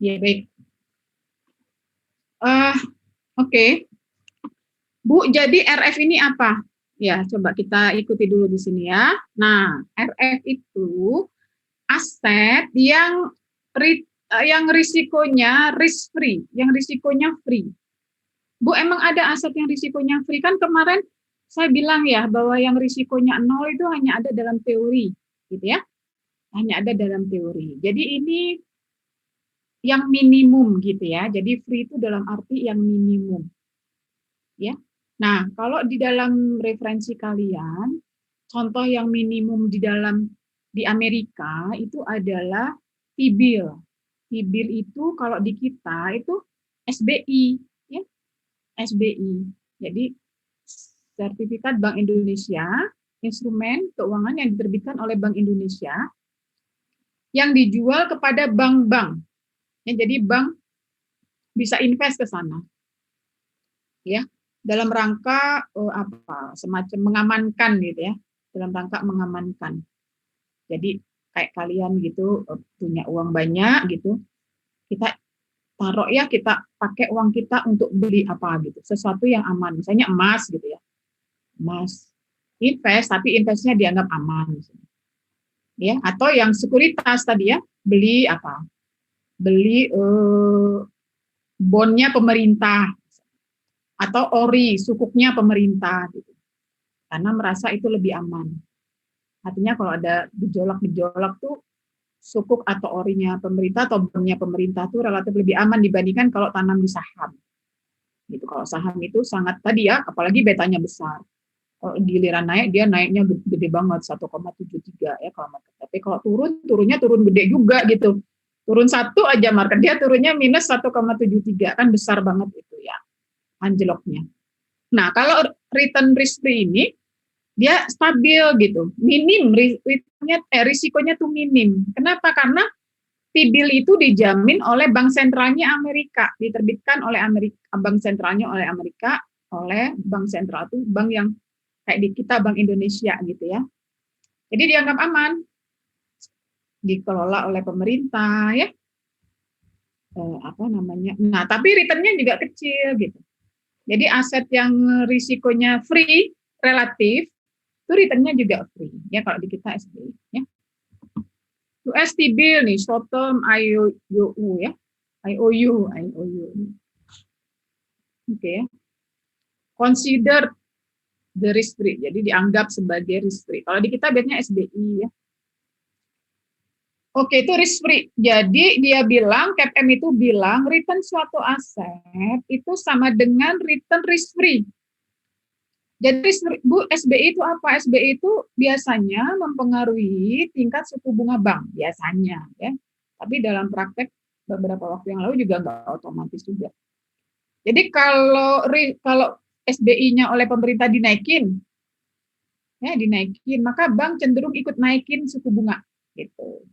Ya, baik. Oke. Bu, jadi RF ini apa? Ya, coba kita ikuti dulu di sini ya. Nah, RF itu aset yang risikonya risk free, yang risikonya free. Bu, emang ada aset yang risikonya free? Kan kemarin saya bilang ya bahwa yang risikonya 0 itu hanya ada dalam teori, gitu ya. Hanya ada dalam teori. Jadi ini yang minimum gitu ya. Jadi free itu dalam arti yang minimum. Ya. Nah, kalau di dalam referensi kalian, contoh yang minimum di Amerika itu adalah T-bill. T-bill itu kalau di kita itu SBI, ya. SBI. Jadi sertifikat Bank Indonesia, instrumen keuangan yang diterbitkan oleh Bank Indonesia yang dijual kepada bank-bank. Ya, jadi bank bisa invest ke sana. Ya, dalam rangka semacam mengamankan gitu ya, dalam rangka mengamankan. Jadi kayak kalian gitu punya uang banyak gitu, kita taruh ya, kita pakai uang kita untuk beli apa gitu, sesuatu yang aman, misalnya emas gitu ya, emas invest tapi investnya dianggap aman, ya, atau yang sekuritas tadi ya, beli apa, beli bondnya pemerintah atau ori sukuknya pemerintah gitu, karena merasa itu lebih aman. Artinya kalau ada gejolak-gejolak tuh sukuk atau orinya pemerintah atau bondnya pemerintah tuh relatif lebih aman dibandingkan kalau tanam di saham. Gitu. Kalau saham itu sangat tadi ya, apalagi betanya besar. Kalau giliran naik dia naiknya gede banget 1,73 ya kalau market. Tapi kalau turunnya turun gede juga gitu. Turun satu aja market dia turunnya minus 1,73 kan besar banget itu ya anjloknya. Nah, kalau return risk free ini dia stabil gitu, minim risikonya tuh minim. Kenapa? Karena T-bill itu dijamin oleh bank sentralnya Amerika, diterbitkan oleh bank sentralnya oleh Amerika, oleh bank sentral itu bank yang kayak di kita Bank Indonesia gitu ya. Jadi dianggap aman, dikelola oleh pemerintah ya. Nah, tapi returnnya juga kecil gitu. Jadi aset yang risikonya free relatif itu returnnya juga free ya kalau di kita SBI ya. US T-bill nih short term IOU ya. IOU. Oke ya. Consider the risk free. Jadi dianggap sebagai risk free. Kalau di kita biasanya SBI ya. Oke, itu risk free. Jadi dia bilang, CAPM itu bilang return suatu aset itu sama dengan return risk free. Jadi Bu, SBI itu apa? SBI itu biasanya mempengaruhi tingkat suku bunga bank biasanya ya. Tapi dalam praktek beberapa waktu yang lalu juga nggak otomatis juga. Jadi kalau SBI-nya oleh pemerintah dinaikin, maka bank cenderung ikut naikin suku bunga gitu.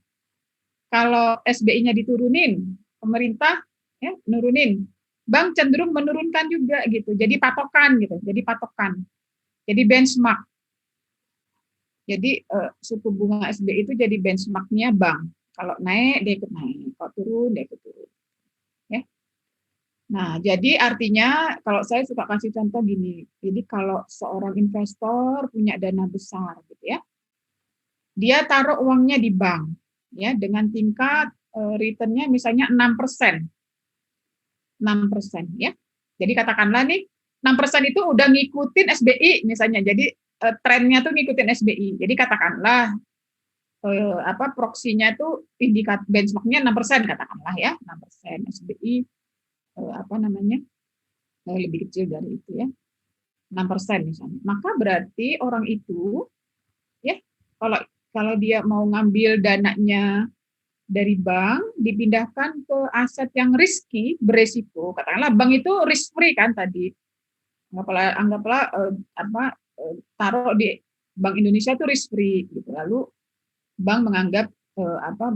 Kalau SBI-nya diturunin, pemerintah ya nurunin, bank cenderung menurunkan juga gitu. Jadi patokan gitu. Jadi benchmark. Jadi suku bunga SBI itu jadi benchmarknya bank. Kalau naik dia ikut naik, kalau turun dia ikut turun. Ya. Nah, jadi artinya kalau saya suka kasih contoh gini. Jadi kalau seorang investor punya dana besar gitu ya, dia taruh uangnya di bank ya dengan tingkat return-nya misalnya 6%. 6% ya. Jadi katakanlah nih 6% itu udah ngikutin SBI misalnya. Jadi trennya tuh ngikutin SBI. Jadi katakanlah proksinya itu indikat benchmarknya 6% katakanlah ya, 6% SBI lebih kecil dari itu ya. 6% misalnya. Maka berarti orang itu ya kalau dia mau ngambil dananya dari bank dipindahkan ke aset yang risky, beresiko. Katakanlah bank itu risk free kan tadi. Anggaplah taruh di Bank Indonesia itu risk free gitu. Lalu bank menganggap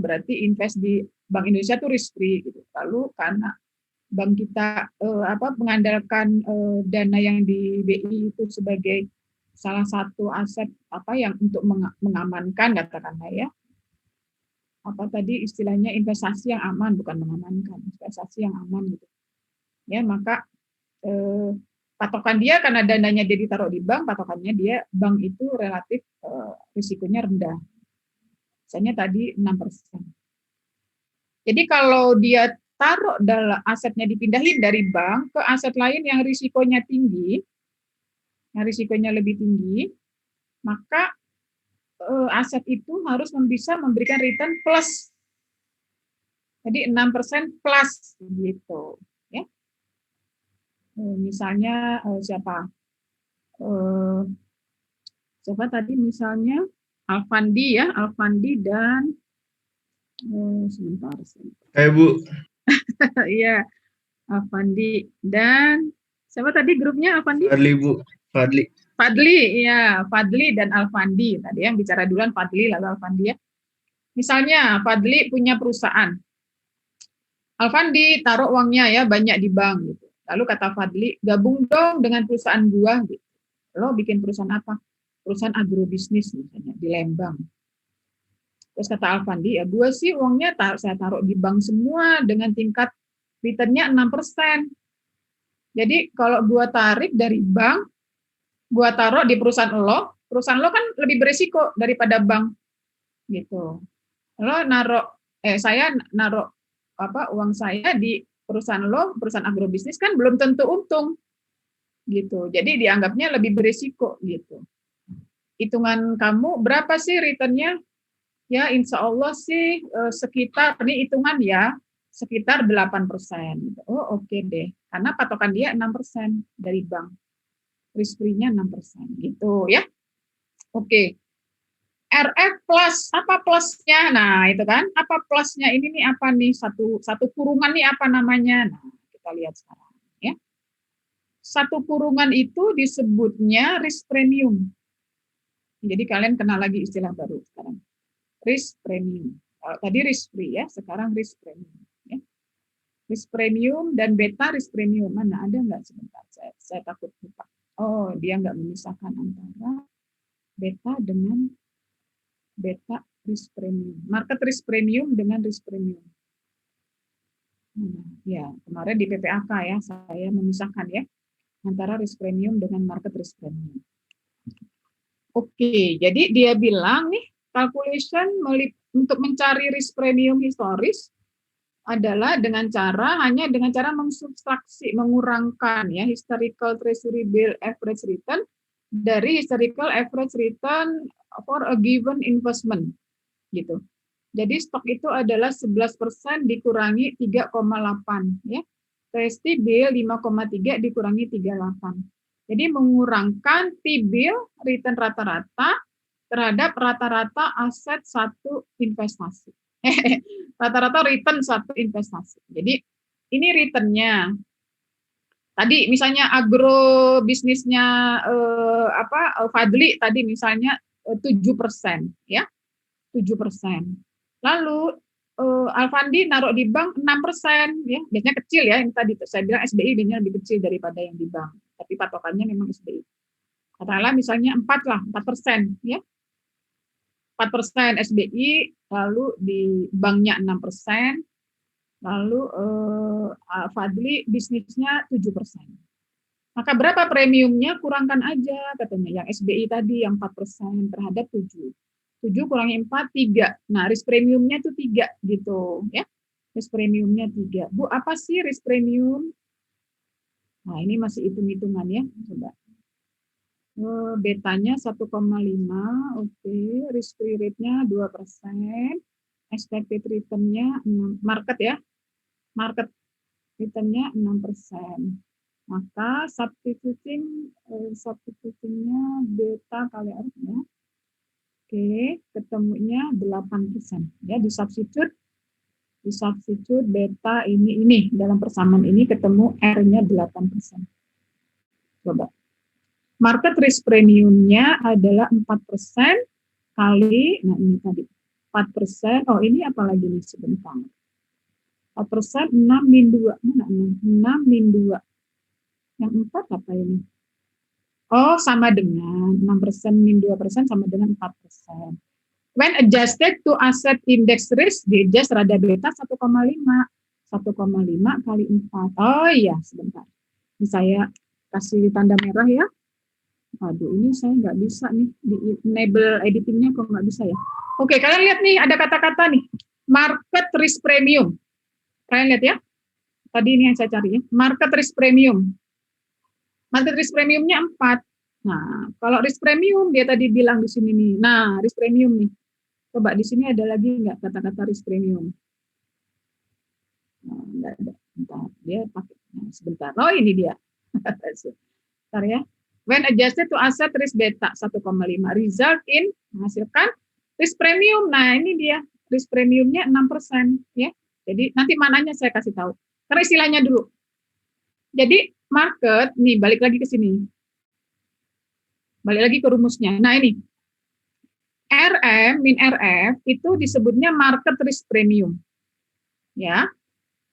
berarti invest di Bank Indonesia itu risk free gitu. Lalu karena bank kita mengandalkan dana yang di BI itu sebagai salah satu aset yang untuk mengamankan katakanlah ya. Apa tadi istilahnya investasi yang aman, bukan mengamankan, investasi yang aman gitu. Ya, maka Patokan dia karena dananya dia ditaruh di bank, patokannya dia bank itu relatif risikonya rendah. Misalnya tadi 6%. Jadi kalau dia taruh dalam asetnya dipindahin dari bank ke aset lain yang risikonya tinggi, yang risikonya lebih tinggi, maka aset itu harus bisa memberikan return plus. Jadi 6% plus gitu, ya. Misalnya siapa tadi misalnya Alfandi ya, Alfandi dan sebentar. Bu. Iya, Alfandi dan siapa tadi grupnya Alfandi? Fadli, Bu. Fadli. Fadli, ya, Fadli dan Alfandi. Tadi yang bicara duluan Fadli lalu Alfandi ya. Misalnya Fadli punya perusahaan. Alfandi taruh uangnya ya banyak di bank gitu. Lalu kata Fadli, gabung dong dengan perusahaan gua gitu. Lo bikin perusahaan apa? Perusahaan agrobisnis misalnya di Lembang. Terus kata Alfandi, ya gua sih uangnya saya taruh di bank semua dengan tingkat returnnya 6%. Jadi kalau gua tarik dari bank, gua taruh di perusahaan lo kan lebih berisiko daripada bank gitu. Lo saya naruh uang saya di perusahaan perusahaan agrobisnis kan belum tentu untung gitu. Jadi dianggapnya lebih berisiko gitu. Hitungan kamu berapa sih returnnya? Ya insya Allah sih sekitar, ini hitungan ya, sekitar 8%. Oh oke deh, karena patokan dia 6% dari bank. Risk free-nya 6% gitu ya. Oke. RF plus, apa plusnya? Nah, itu kan, apa plusnya ini nih apa nih? Satu kurungan nih apa namanya? Nah, kita lihat sekarang ya. Satu kurungan itu disebutnya risk premium. Jadi kalian kenal lagi istilah baru sekarang. Risk premium. Tadi risk free ya, sekarang risk premium. Ya. Risk premium dan beta risk premium. Mana ada nggak sebentar? Saya takut lupa. Oh, dia nggak memisahkan antara beta dengan beta risk premium, market risk premium dengan risk premium. Ya, kemarin di PPAK ya, saya memisahkan ya, antara risk premium dengan market risk premium. Oke, jadi dia bilang nih, calculation untuk mencari risk premium historis adalah hanya dengan cara mensubtraksi, mengurangkan ya, historical treasury bill average return dari historical average return for a given investment gitu. Jadi stok itu adalah 11% dikurangi 3,8 ya. Treasury bill 5,3 dikurangi 38. Jadi mengurangkan T-bill return rata-rata terhadap rata-rata aset satu investasi. Rata-rata return satu investasi. Jadi ini returnnya. Tadi misalnya agrobisnisnya Fadli tadi misalnya 7% ya. 7%. Lalu Alfandi naruh di bank 6% ya. Biasanya kecil ya, yang tadi saya bilang SBI biasanya lebih kecil daripada yang di bank. Tapi patokannya memang SBI. Katakanlah misalnya 4% ya. 4% SBI, lalu di banknya 6%. Lalu Fadli bisnisnya 7%. Maka berapa premiumnya? Kurangkan aja katanya. Yang SBI tadi yang 4% terhadap 7. 7 kurangi 4, 3. Nah, risk premiumnya itu 3 gitu ya. Risk premiumnya 3. Bu, apa sih risk premium? Nah, ini masih hitung-hitungan ya. Coba. Betanya 1,5. Oke. Risk free rate-nya 2%. Expected return-nya market ya. Market return-nya 6%. Maka substitutingnya beta kali R ya. Oke, ketemunya 8%. Ya, disubstitute beta ini dalam persamaan ini ketemu R-nya 8%. Coba. Market risk premium-nya adalah 4% kali, nah ini tadi 4%. Oh, ini apalagi nih sebentar. 4%, 6 min 2. Mana 6 min 2. Yang 4 apa ini? Oh, sama dengan 6% min 2% sama dengan 4%. When adjusted to asset index risk, di-adjust rada beta 1,5. 1,5 kali 4. Oh iya, sebentar. Ini saya kasih tanda merah ya. Aduh, ini saya nggak bisa nih, di enable editingnya kok nggak bisa ya. Oke, kalian lihat nih, ada kata-kata nih, market risk premium. Kalian lihat ya, tadi ini yang saya cari ya, market risk premium. Market risk premiumnya 4. Nah, kalau risk premium, dia tadi bilang di sini nih, nah, risk premium nih. Coba di sini ada lagi nggak kata-kata risk premium? Nah, nggak ada. Bentar, dia pakai, nah, sebentar. Oh, ini dia. Sebentar ya. When adjusted to asset risk beta 1,5 result in menghasilkan risk premium. Nah, ini dia risk premiumnya 6% ya. Jadi nanti mananya saya kasih tahu. Karena istilahnya dulu. Jadi market nih balik lagi ke sini. Balik lagi ke rumusnya. Nah, ini RM min RF itu disebutnya market risk premium. Ya.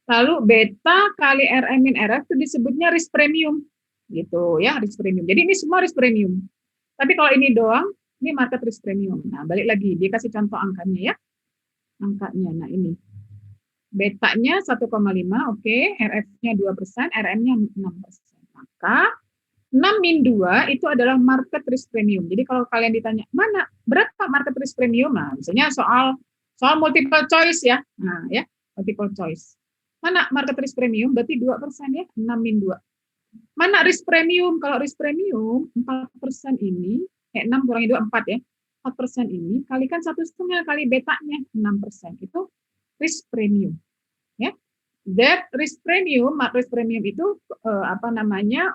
Lalu beta kali RM min RF itu disebutnya risk premium. Gitu ya, risk premium. Jadi ini semua risk premium. Tapi kalau ini doang, ini market risk premium. Nah, balik lagi, dia kasih contoh angkanya ya. Angkanya, nah ini. Betanya 1,5, oke. RF-nya 2%, RM-nya 6%. Maka 6 min 2 itu adalah market risk premium. Jadi kalau kalian ditanya, mana berapa market risk premium? Nah, misalnya soal multiple choice ya. Nah, ya, multiple choice. Mana market risk premium? Berarti 2% ya, 6 min 2. Mana risk premium? Kalau risk premium 4% ini, 6 kurangi 2, 4 ya. 4% ini kalikan 1,5 kali betanya 6%. Itu risk premium. Ya. That risk premium itu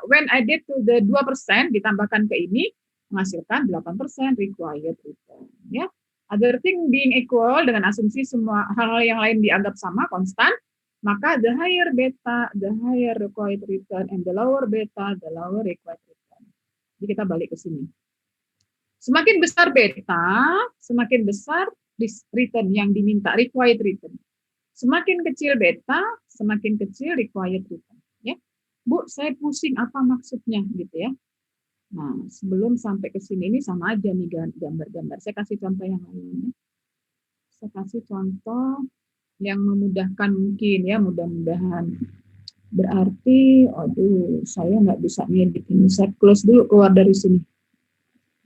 when added to the 2% ditambahkan ke ini menghasilkan 8% required return. Ya. Other thing being equal dengan asumsi semua hal-hal yang lain dianggap sama, konstan, maka the higher beta, the higher required return, and the lower beta, the lower required return. Jadi kita balik ke sini. Semakin besar beta, semakin besar return yang diminta, required return. Semakin kecil beta, semakin kecil required return. Ya, Bu, saya pusing apa maksudnya gitu ya. Nah, sebelum sampai ke sini ini sama aja nih gambar-gambar. Saya kasih contoh yang lain. Saya kasih contoh yang memudahkan mungkin ya, mudah-mudahan. Berarti, aduh, saya nggak bisa ngedit ini. Saya close dulu, keluar dari sini.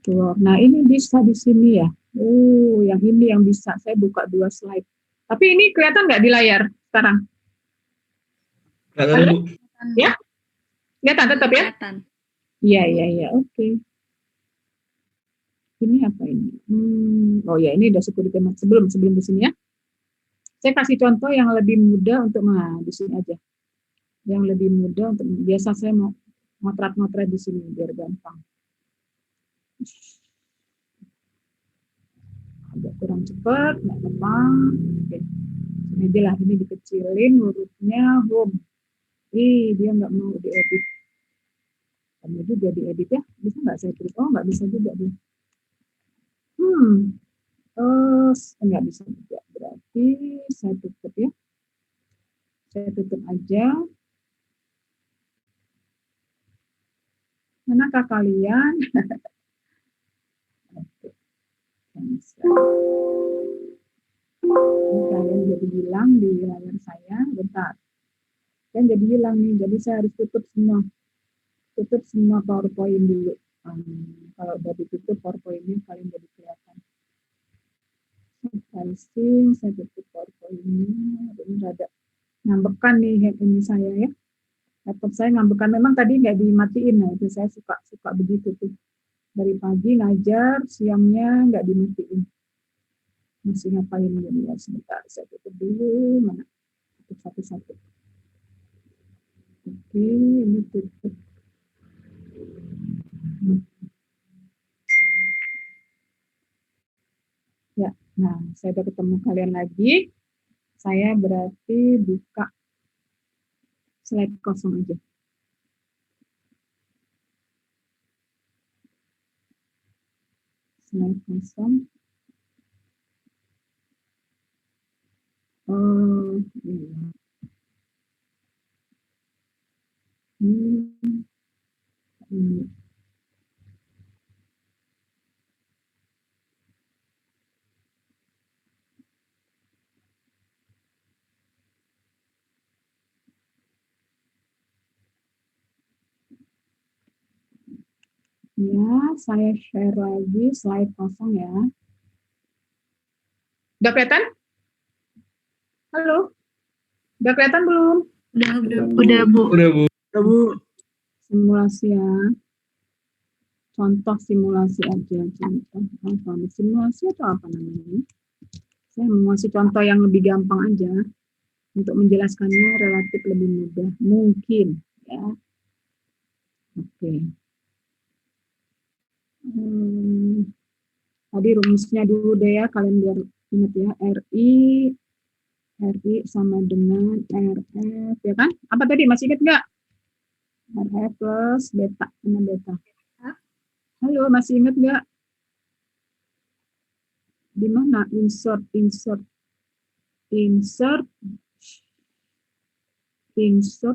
Keluar. Nah, ini bisa di sini ya. Oh, yang ini yang bisa. Saya buka 2 slide. Tapi ini kelihatan nggak di layar sekarang? Kelihatan, Bu. Ya? Kelihatan tetap ya? Iya, oke. Ini apa ini? Oh ya, ini udah security sebelum di sini ya. Saya kasih contoh yang lebih mudah untuk di sini aja. Yang lebih mudah untuk biasa saya mau motret di sini biar gampang. Agak kurang cepat, nggak gampang. Oke. Ini aja lah, ini dikecilin hurufnya home. Dia nggak mau diedit. Kamu juga diedit ya? Bisa nggak saya klik? Oh, nggak bisa juga dia. Nggak bisa juga. Berarti saya tutup ya. Saya tutup aja. Manakah kalian? Kalian jadi hilang di layar saya. Bentar. Kan jadi hilang nih. Jadi saya harus tutup semua. Tutup semua PowerPoint dulu. Kalau udah ditutup PowerPoint-nya kalian jadi kelihatan. Saya tutup PowerPoint-nya. Ini rada ngambekan nih ini saya ya. Laptop saya ngambekan. Memang tadi nggak dimatiin. Nah, itu saya suka begitu tuh. Dari pagi ngajar, siangnya nggak dimatiin. Masih ngapain ini ya, sebentar. Saya tutup dulu. Mana? Tutup satu-satu. Oke, ini tutup. Ya, nah saya udah ketemu kalian lagi. Saya berarti buka slide kosong aja. Slide kosong. Oh, iya. Ya, saya share lagi slide kosong ya. Udah kelihatan? Halo? Udah kelihatan belum? Udah, Bu. Udah, Bu. Simulasi ya. Contoh simulasi aja. Contoh simulasi atau apa namanya? Saya mau ngasih contoh yang lebih gampang aja. Untuk menjelaskannya relatif lebih mudah. Mungkin. Ya. Oke. Tadi rumusnya dulu deh ya. Kalian biar ingat ya. RI sama dengan RF. Ya kan? Apa tadi? Masih ingat nggak? RF plus beta. Mana beta? Halo, masih ingat nggak? Di mana insert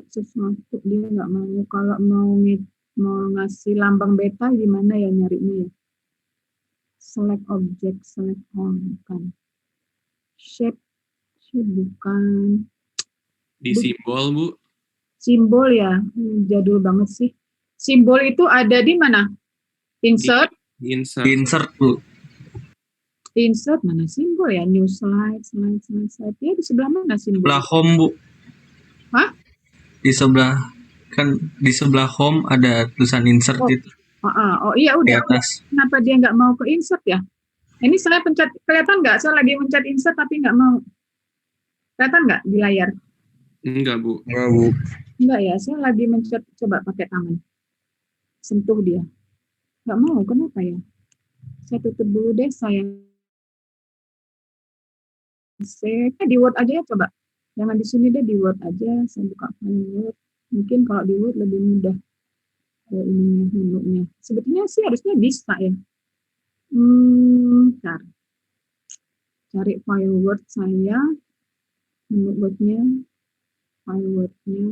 sesuatu, dia nggak mau. Kalau mau ngasih lambang beta gimana ya nyarinya ya? Select object, select all, bukan. Shape bukan. Di simbol, Bu. Simbol ya, jadul banget sih. Simbol itu ada di mana? Insert. Insert, Bu. Insert mana simbol ya? New slide. Ya di sebelah mana simbol? Sebelah home, Bu. Hah? Di sebelah home ada tulisan insert itu. Oh iya udah. Di atas. Kenapa dia nggak mau ke insert ya? Ini saya pencet, kelihatan nggak? Saya lagi mencet insert tapi nggak mau. Kelihatan nggak di layar? Enggak, Bu. Enggak ya, saya lagi mencet, coba pakai tangan. Sentuh dia. Nggak mau, kenapa ya? Saya tutup dulu deh, saya di Word aja ya, coba. Jangan di sini deh, di Word aja. Saya buka file Word. Mungkin kalau di Word lebih mudah. Ininya, menunya. Sebetulnya sih harusnya bisa ya. Bentar. Cari file Word saya. Menu Word-nya. File Word-nya.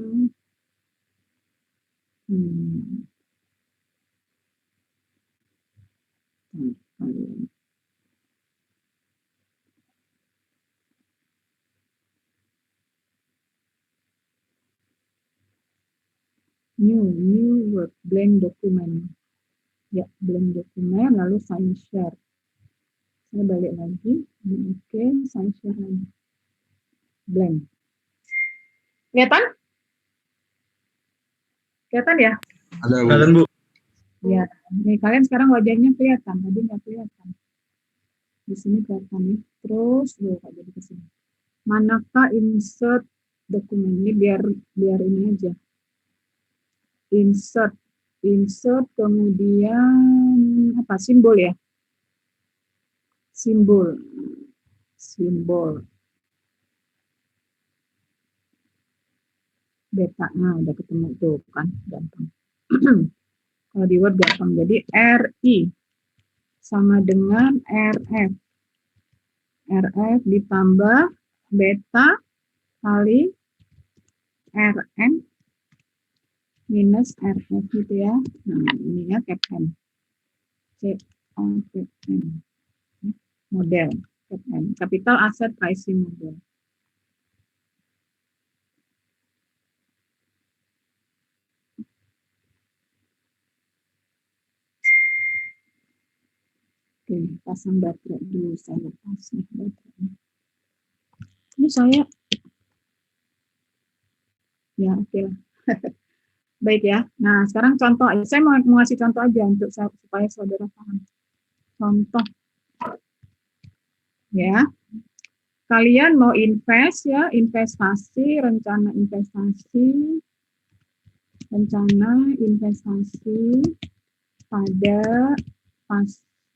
New Word, blank dokumen. Ya, blank dokumen, lalu saya share. Saya balik lagi. Oke, saya share lagi. Blank. Kelihatan? Kelihatan ya? Kelihatan, Bu. Ya, nih kalian sekarang wajahnya kelihatan, tadi nggak kelihatan. Di sini kelihatan nih. Terus, jadi ke sini. Manakah insert dokumen ini biar ini aja. Insert kemudian apa? Simbol ya? Simbol. Beta, nah udah ketemu tuh kan, gampang. Kalau di Word gampang. Jadi RI sama dengan RF. RF ditambah beta kali RN minus RF gitu ya. Nah, ini ya CAPM. CAPM. Model CAPM. Capital Asset Pricing Model. Oke, pasang baterai dulu, saya lepas nih baterainya. Ini saya, ya oke lah. Baik ya. Nah, sekarang contoh, saya mau ngasih contoh aja untuk supaya saudara paham. Contoh, ya. Kalian mau invest ya, rencana investasi pada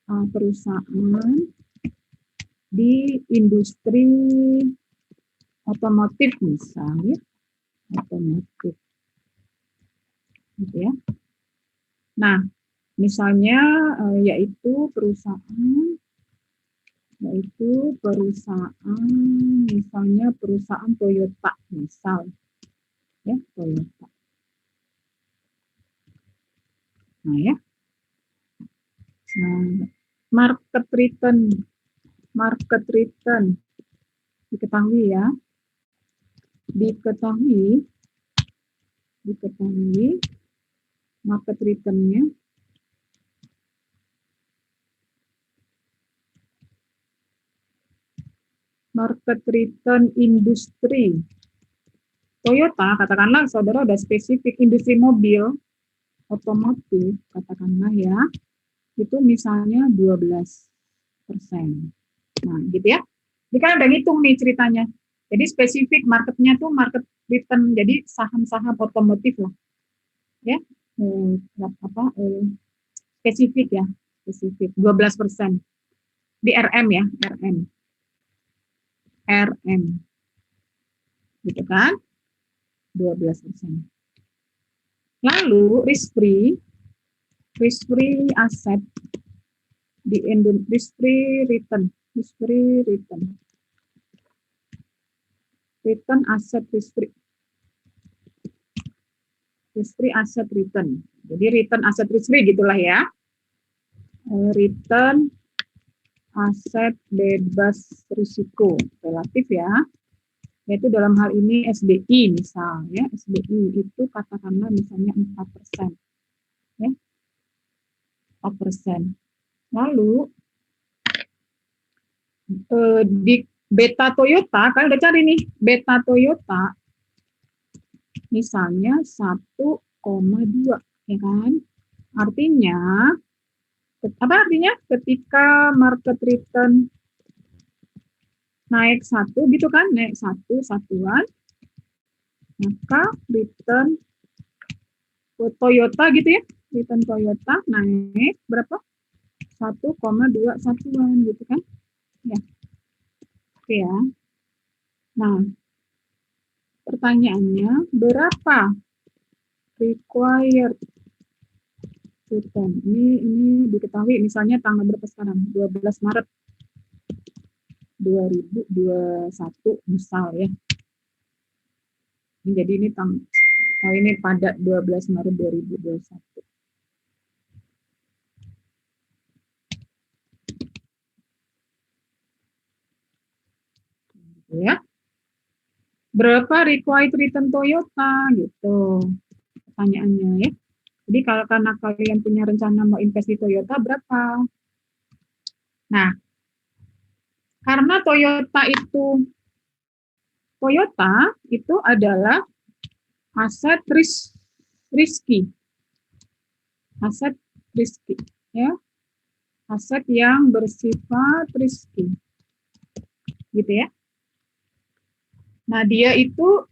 perusahaan di industri otomotif misalnya, otomotif, gitu ya. Nah, misalnya yaitu perusahaan misalnya perusahaan Toyota misal, ya Toyota. Nah ya. Nah, market return diketahui ya. Diketahui market return-nya Market return industri. Toyota, katakanlah saudara ada spesifik industri mobil, otomotif, katakanlah ya, itu misalnya 12%. Nah, gitu ya. Jadi kan udah ngitung nih ceritanya. Jadi spesifik marketnya tuh market return, jadi saham-saham otomotif lah. Ya, spesifik ya, spesifik 12%. Di RM ya, RM. Gitu kan? 12%. Lalu risk free aset di risk free return aset risk free aset return. Jadi return aset risk free gitulah ya. Return aset bebas risiko relatif ya. Yaitu dalam hal ini SBI misal ya, SBI itu katakanlah misalnya 4%. Ya. 4%. Lalu di beta Toyota, kalian udah cari nih, beta Toyota misalnya 1,2 ya kan? Artinya apa artinya? Ketika market return naik 1 gitu kan, naik 1 satuan, maka return Toyota gitu ya, return Toyota naik berapa? 1,2 satuan gitu kan? Ya. Oke ya. Nah, pertanyaannya berapa required return? Ini diketahui misalnya tanggal berapa sekarang? 12 Maret 2021 misal ya. Jadi ini ini pada 12 Maret 2021. Ya. Berapa required return Toyota gitu pertanyaannya ya. Jadi kalau karena kalian punya rencana mau invest di Toyota berapa? Nah, karena Toyota itu adalah aset risky. Aset risky ya. Aset yang bersifat risky. Gitu ya. Nah, dia itu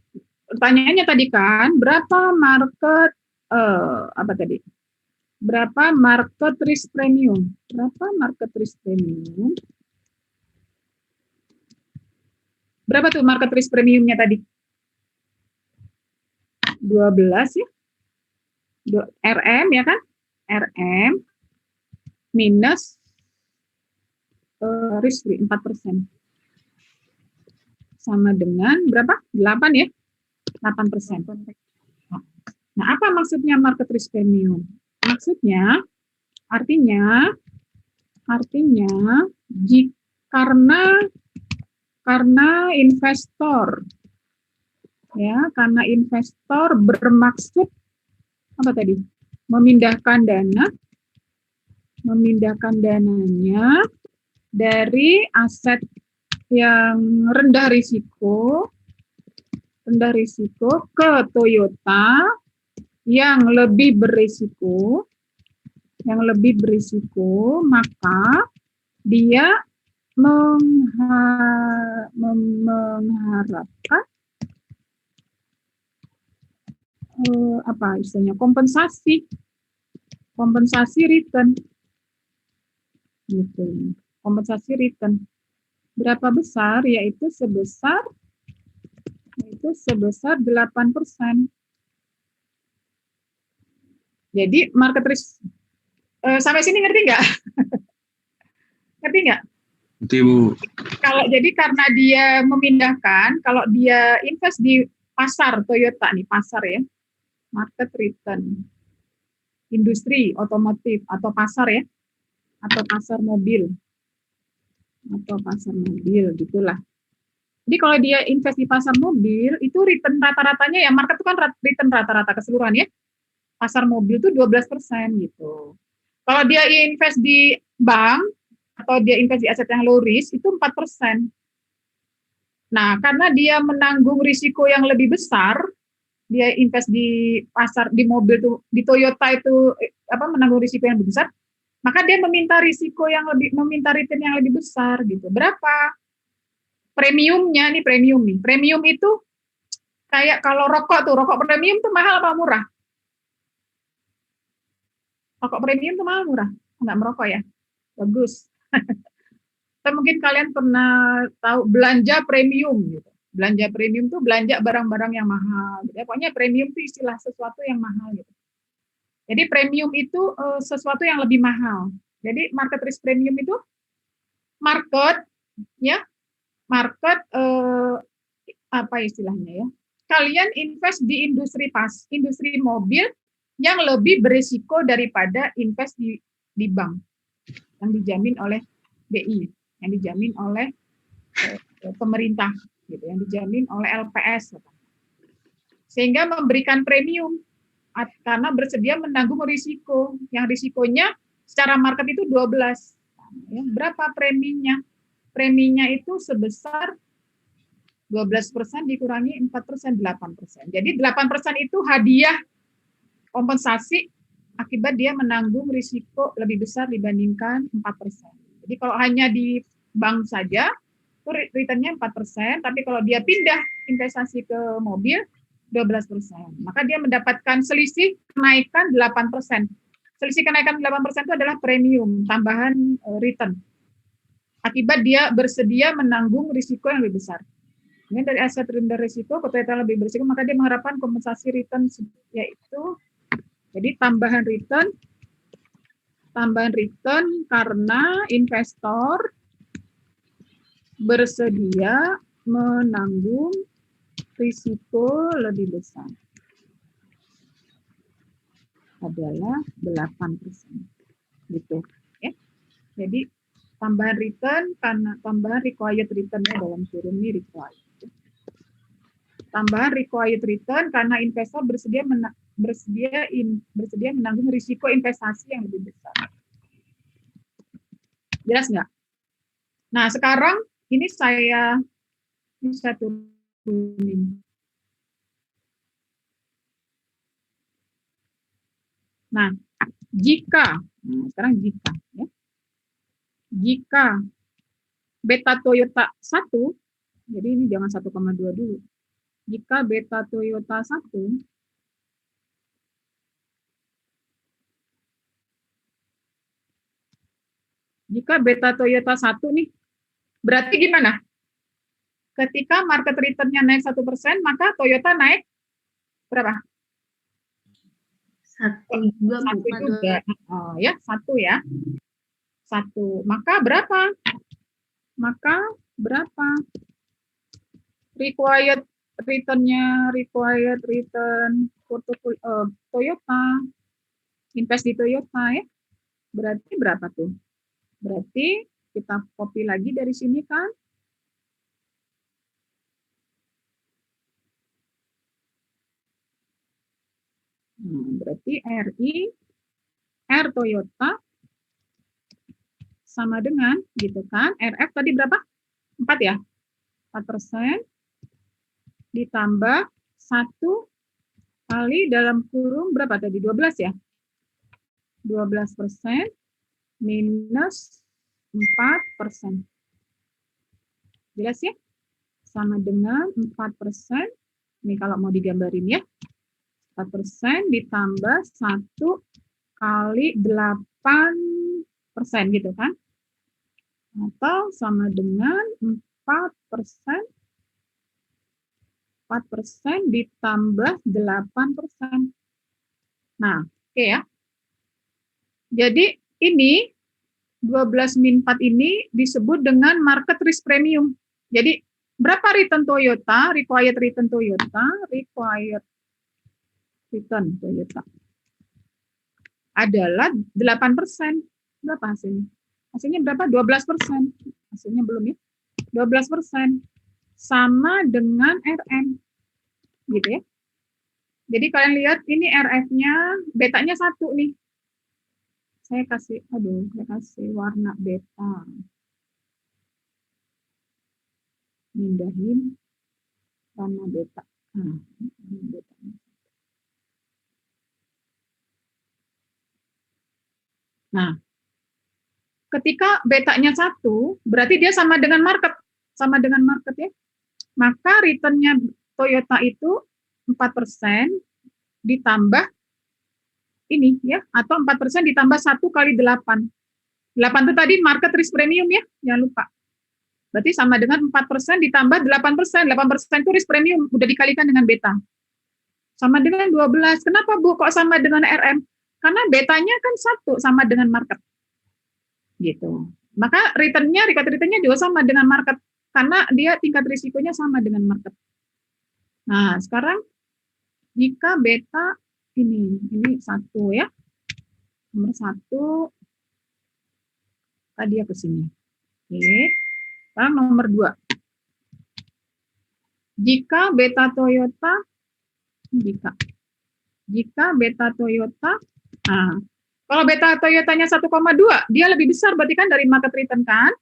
pertanyaannya tadi kan, berapa market Berapa market risk premium? Berapa market risk premium? Berapa tuh market risk premiumnya tadi? 12 ya. RM ya kan? RM minus risk free 4%. Sama dengan berapa? 8 ya? 8%. Nah, apa maksudnya market risk premium? Maksudnya, artinya karena investor ya, karena investor bermaksud apa tadi? Memindahkan dananya dari aset yang rendah risiko ke Toyota yang lebih berisiko, maka dia mengharapkan apa istilahnya, kompensasi return gitu. Kompensasi return berapa besar? Yaitu sebesar 8%. Jadi market risk sampai sini ngerti nggak? Ngerti nggak? Ngerti, Bu. Jadi karena dia memindahkan, kalau dia invest di pasar Toyota nih, pasar ya, market return industri otomotif atau pasar ya, atau pasar mobil gitulah. Jadi kalau dia invest di pasar mobil, itu return rata-ratanya ya, market itu kan return rata-rata keseluruhan ya. Pasar mobil itu 12% gitu. Kalau dia invest di bank atau dia invest di aset yang low risk itu 4%. Nah, karena dia menanggung risiko yang lebih besar, dia invest di pasar, di mobil tuh, di Toyota itu menanggung risiko yang lebih besar, maka dia meminta return yang lebih besar gitu. Berapa premiumnya nih, premium nih. Premium itu kayak kalau rokok premium tuh mahal apa murah? Rokok premium tuh mahal murah? Enggak merokok ya? Bagus. Atau mungkin kalian pernah tahu belanja premium gitu. Belanja premium tuh belanja barang-barang yang mahal. Gitu. Pokoknya premium itu istilah sesuatu yang mahal gitu. Jadi premium itu sesuatu yang lebih mahal. Jadi market risk premium itu market apa istilahnya ya? Kalian invest di industri mobil yang lebih berisiko daripada invest di bank yang dijamin oleh BI, yang dijamin oleh pemerintah, gitu, yang dijamin oleh LPS, sehingga memberikan premium karena bersedia menanggung risiko, yang risikonya secara market itu 12. Ya, berapa preminya? Preminya itu sebesar 12% dikurangi 4%, 8%. Jadi 8% itu hadiah kompensasi akibat dia menanggung risiko lebih besar dibandingkan 4%. Jadi kalau hanya di bank saja, itu return-nya 4%, tapi kalau dia pindah investasi ke mobil, 12%. Maka dia mendapatkan selisih kenaikan 8%. Selisih kenaikan 8% itu adalah premium, tambahan return. Akibat dia bersedia menanggung risiko yang lebih besar. Ini dari aset rendah risiko ke return lebih berisiko, maka dia mengharapkan kompensasi return, yaitu jadi tambahan return karena investor bersedia menanggung risiko lebih besar adalah 8%. Gitu ya. Jadi tambahan return karena tambahan required return-nya dalam kurung ini required. Tambahan required return karena investor bersedia menanggung risiko investasi yang lebih besar. Jelas nggak? Nah, sekarang ini saya turunin. Nah, sekarang jika beta Toyota 1, jadi ini jangan 1,2 dulu. Jika beta Toyota 1 nih, berarti gimana? Ketika market return-nya naik 1%, maka Toyota naik berapa? 1 juga. Oh, ya, 1 ya. 1. Maka berapa? Required return portfolio Toyota, invest di Toyota ya. Berarti berapa tuh? Berarti kita copy lagi dari sini kan? Berarti R Toyota sama dengan gitu kan? RF tadi berapa? 4 ya? 4% ditambah 1 kali dalam kurung berapa tadi? 12 ya? 12% minus 4%. Jelas ya? Sama dengan 4%. Ini kalau mau digambarin ya. 4% ditambah 1 kali 8% gitu kan? Atau sama dengan 4% ditambah 8%. Nah, oke ya. Jadi ini 12 min 4 ini disebut dengan market risk premium. Jadi berapa return Toyota? Required return Toyota adalah 8%. Berapa hasilnya? Hasilnya berapa? 12%. Hasilnya belum ya. 12%. Sama dengan RM. Gitu ya. Jadi kalian lihat ini RF-nya, betanya 1 nih. Saya kasih warna beta. Mindahin karena beta. Nah, ini beta. Nah, ketika betanya 1, berarti dia sama dengan market. Sama dengan market ya. Maka returnnya Toyota itu 4% ditambah ini ya, atau 4% ditambah 1 kali 8. 8 itu tadi market risk premium ya, jangan lupa. Berarti sama dengan 4% ditambah 8%. 8% itu risk premium, udah dikalikan dengan beta. Sama dengan 12. Kenapa Bu kok sama dengan RM? Karena betanya kan 1 sama dengan market. Gitu. Maka require returnnya juga sama dengan market. Karena dia tingkat risikonya sama dengan market. Nah, sekarang jika beta ini 1 ya. Nomor 1 tadi ya ke sini. Oke. Sekarang nomor 2. Jika beta Toyota nah, kalau beta Toyotanya 1,2, dia lebih besar berarti kan dari market return kan?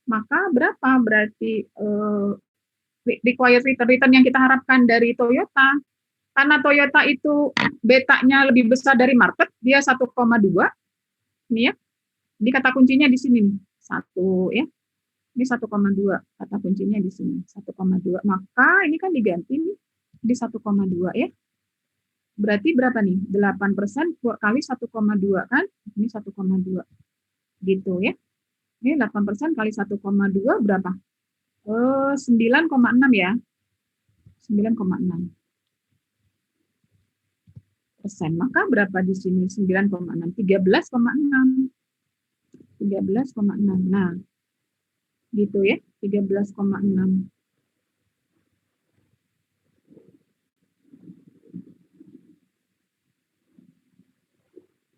Maka berapa berarti required return yang kita harapkan dari Toyota? Karena Toyota itu betanya lebih besar dari market, dia 1,2. Ini ya. Ini kata kuncinya di sini nih. 1 ya. Ini 1,2 kata kuncinya di sini. 1,2. Maka ini kan diganti nih di 1,2 ya. Berarti berapa nih? 8% kali 1,2 kan? Ini 1,2. Gitu ya. Ini 8% kali 1,2 berapa? 9,6 ya. 9,6%. Maka berapa di sini? 9,6. 13,6. 13,6. Nah, gitu ya. 13,6.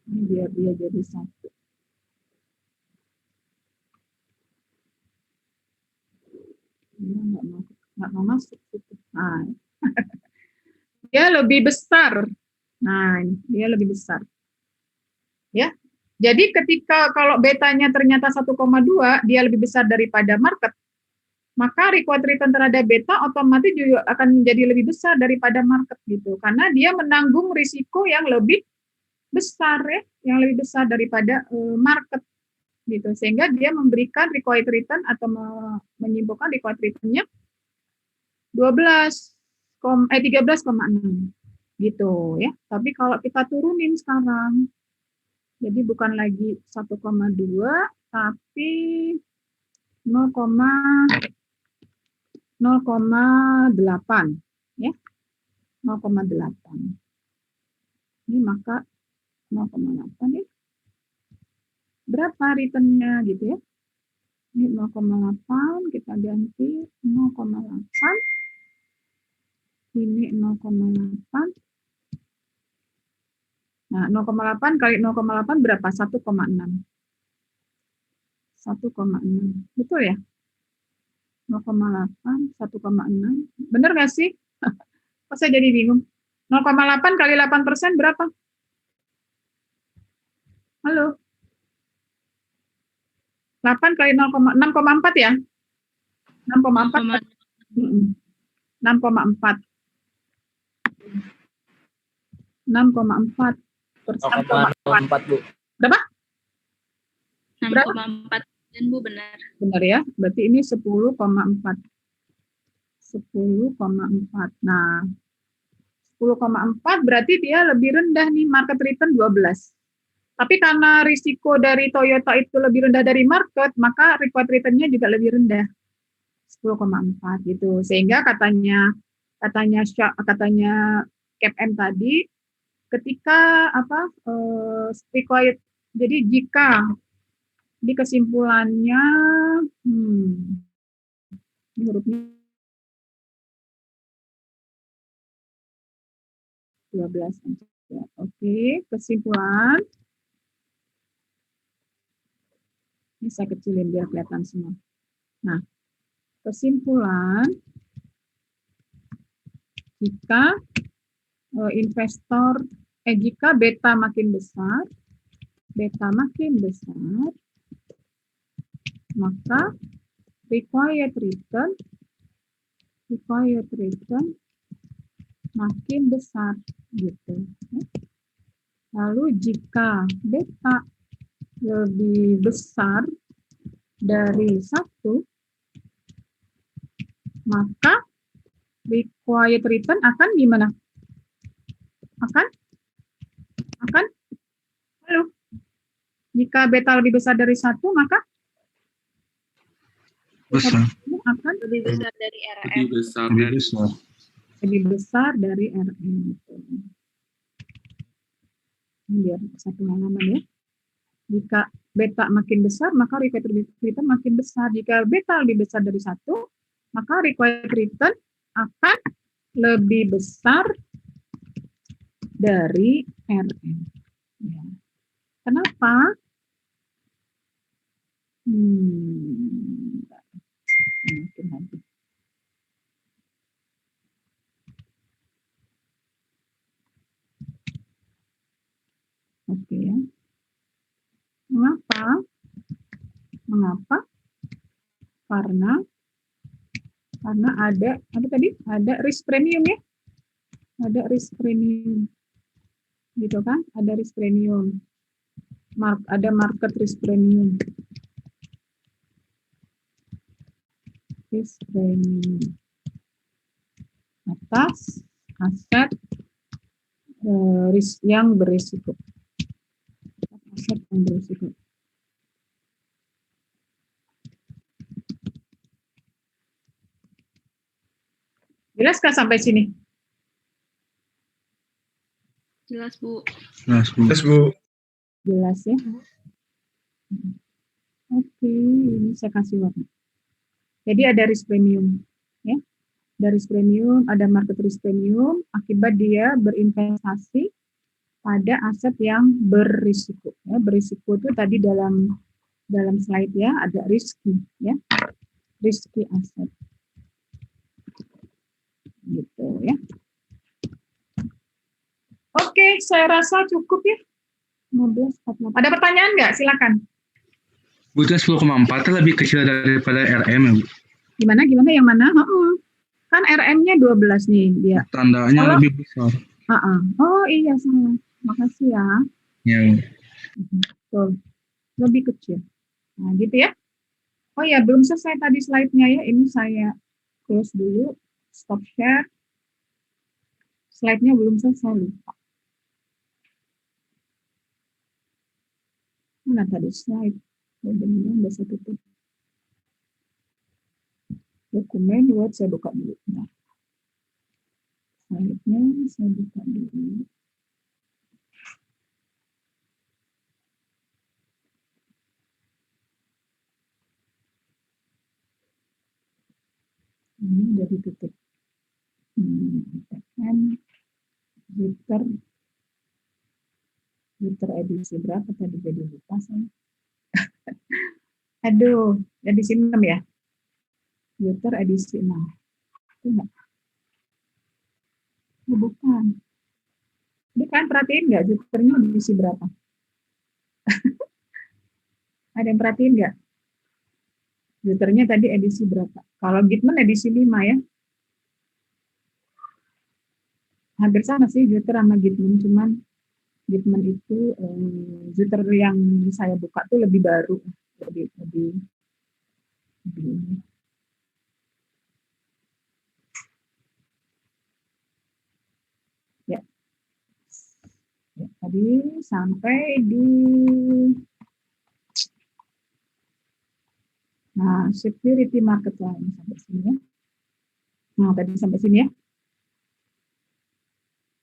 Ini biar dia jadi 1. Dia nggak mau masuk gitu. Nah, dia lebih besar. Nah, dia lebih besar. Ya. Jadi ketika kalau betanya ternyata 1,2, dia lebih besar daripada market, maka required return terhadap beta otomatis juga akan menjadi lebih besar daripada market gitu. Karena dia menanggung risiko yang lebih besar ya, yang lebih besar daripada market gitu. Sehingga dia memberikan required return atau menyimpulkan required return-nya 13,6 gitu ya. Tapi kalau kita turunin sekarang, jadi bukan lagi 1,2 tapi 0,8 ya. 0,8. Ini maka 0,8 ya. Berapa returnnya gitu ya. Ini 0,8 kita ganti 0,8. Ini 0,8. Nah, 0,8 kali 0,8 berapa? 1,6. 1,6. Betul ya? 0,8, 1,6. Benar nggak sih? Kok saya jadi bingung? 0,8 kali 8% berapa? Halo? 8 kali 6,4 ya? 6,4. 6,4. 6,4 0,04 Bu. Berapa? 6,4 dan Bu benar. Benar ya. Berarti ini 10,4. 10,4. Nah, 10,4 berarti dia lebih rendah nih, market return 12. Tapi karena risiko dari Toyota itu lebih rendah dari market, maka required return-nya juga lebih rendah. 10,4 gitu. Sehingga katanya CAPM tadi, ketika required, jadi jika di kesimpulannya ini hurufnya 12. Oke, kesimpulan. Ini saya kecilin biar kelihatan semua. Nah, kesimpulan, jika jika beta makin besar, maka required return required return makin besar gitu. Lalu jika beta lebih besar dari 1, maka required return akan gimana? Akan? Halo? Jika beta lebih besar dari 1, maka Besar. akan Lebih besar dari RM. Lebih besar Lebih dari besar. lebih besar dari RM. Gitu. Biar satu halaman ya. Jika beta makin besar, maka required return makin besar. Jika beta lebih besar dari 1, maka required return akan lebih besar dari RM. Ya. Kenapa? Mungkin lagi. Oke ya. Mengapa? Karena ada apa tadi? Ada risk premium ya. Ada risk premium. Gitu kan? Ada risk premium. Ada market risk premium. Risk premium atas aset yang berisiko. Aset yang berisiko. Jelaskah sampai sini? Jelas, Bu. Terus Bu, Jelas ya? Oke, ini saya kasih warna. Jadi ada risk premium, ya. Ada risk premium, ada market risk premium, akibat dia berinvestasi pada aset yang berisiko. Ya, berisiko itu tadi dalam slide ya, ada risky, ya, risky aset. Gitu ya. Oke, saya rasa cukup ya. 15, 44. Ada pertanyaan nggak? Silakan. Bu, itu 10,4 lebih kecil daripada RM ya, Bu? Gimana yang mana? Kan RM-nya 12 nih dia. Tandanya lebih besar. Oh iya, salah. Makasih ya. Ya. Betul. Lebih kecil. Nah, gitu ya. Oh ya, belum selesai tadi slide-nya ya. Ini saya close dulu. Stop share. Slide-nya belum selesai, lupa. Mana tadi slide? Benar-benar udah saya tutup. Dokumen Word saya buka dulu. Nah. Slide-nya saya buka dulu. Ini udah ditutup. Liter edisi berapa tadi jadi lupa saya. Aduh, edisi 6 ya? Liter edisi 6. Itu enggak? Oh, bukan. Ini kan perhatiin nggak Jupiternya edisi berapa? Ada yang perhatiin nggak? Jupiternya tadi edisi berapa? Kalau Gitman edisi 5 ya. Hampir sama sih Jupiter sama Gitman, cuman Gitman itu Jupiter yang saya buka tuh lebih baru, lebih ya. Ya, tadi sampai di security market line sampai sini ya. Nah, tadi sampai sini ya.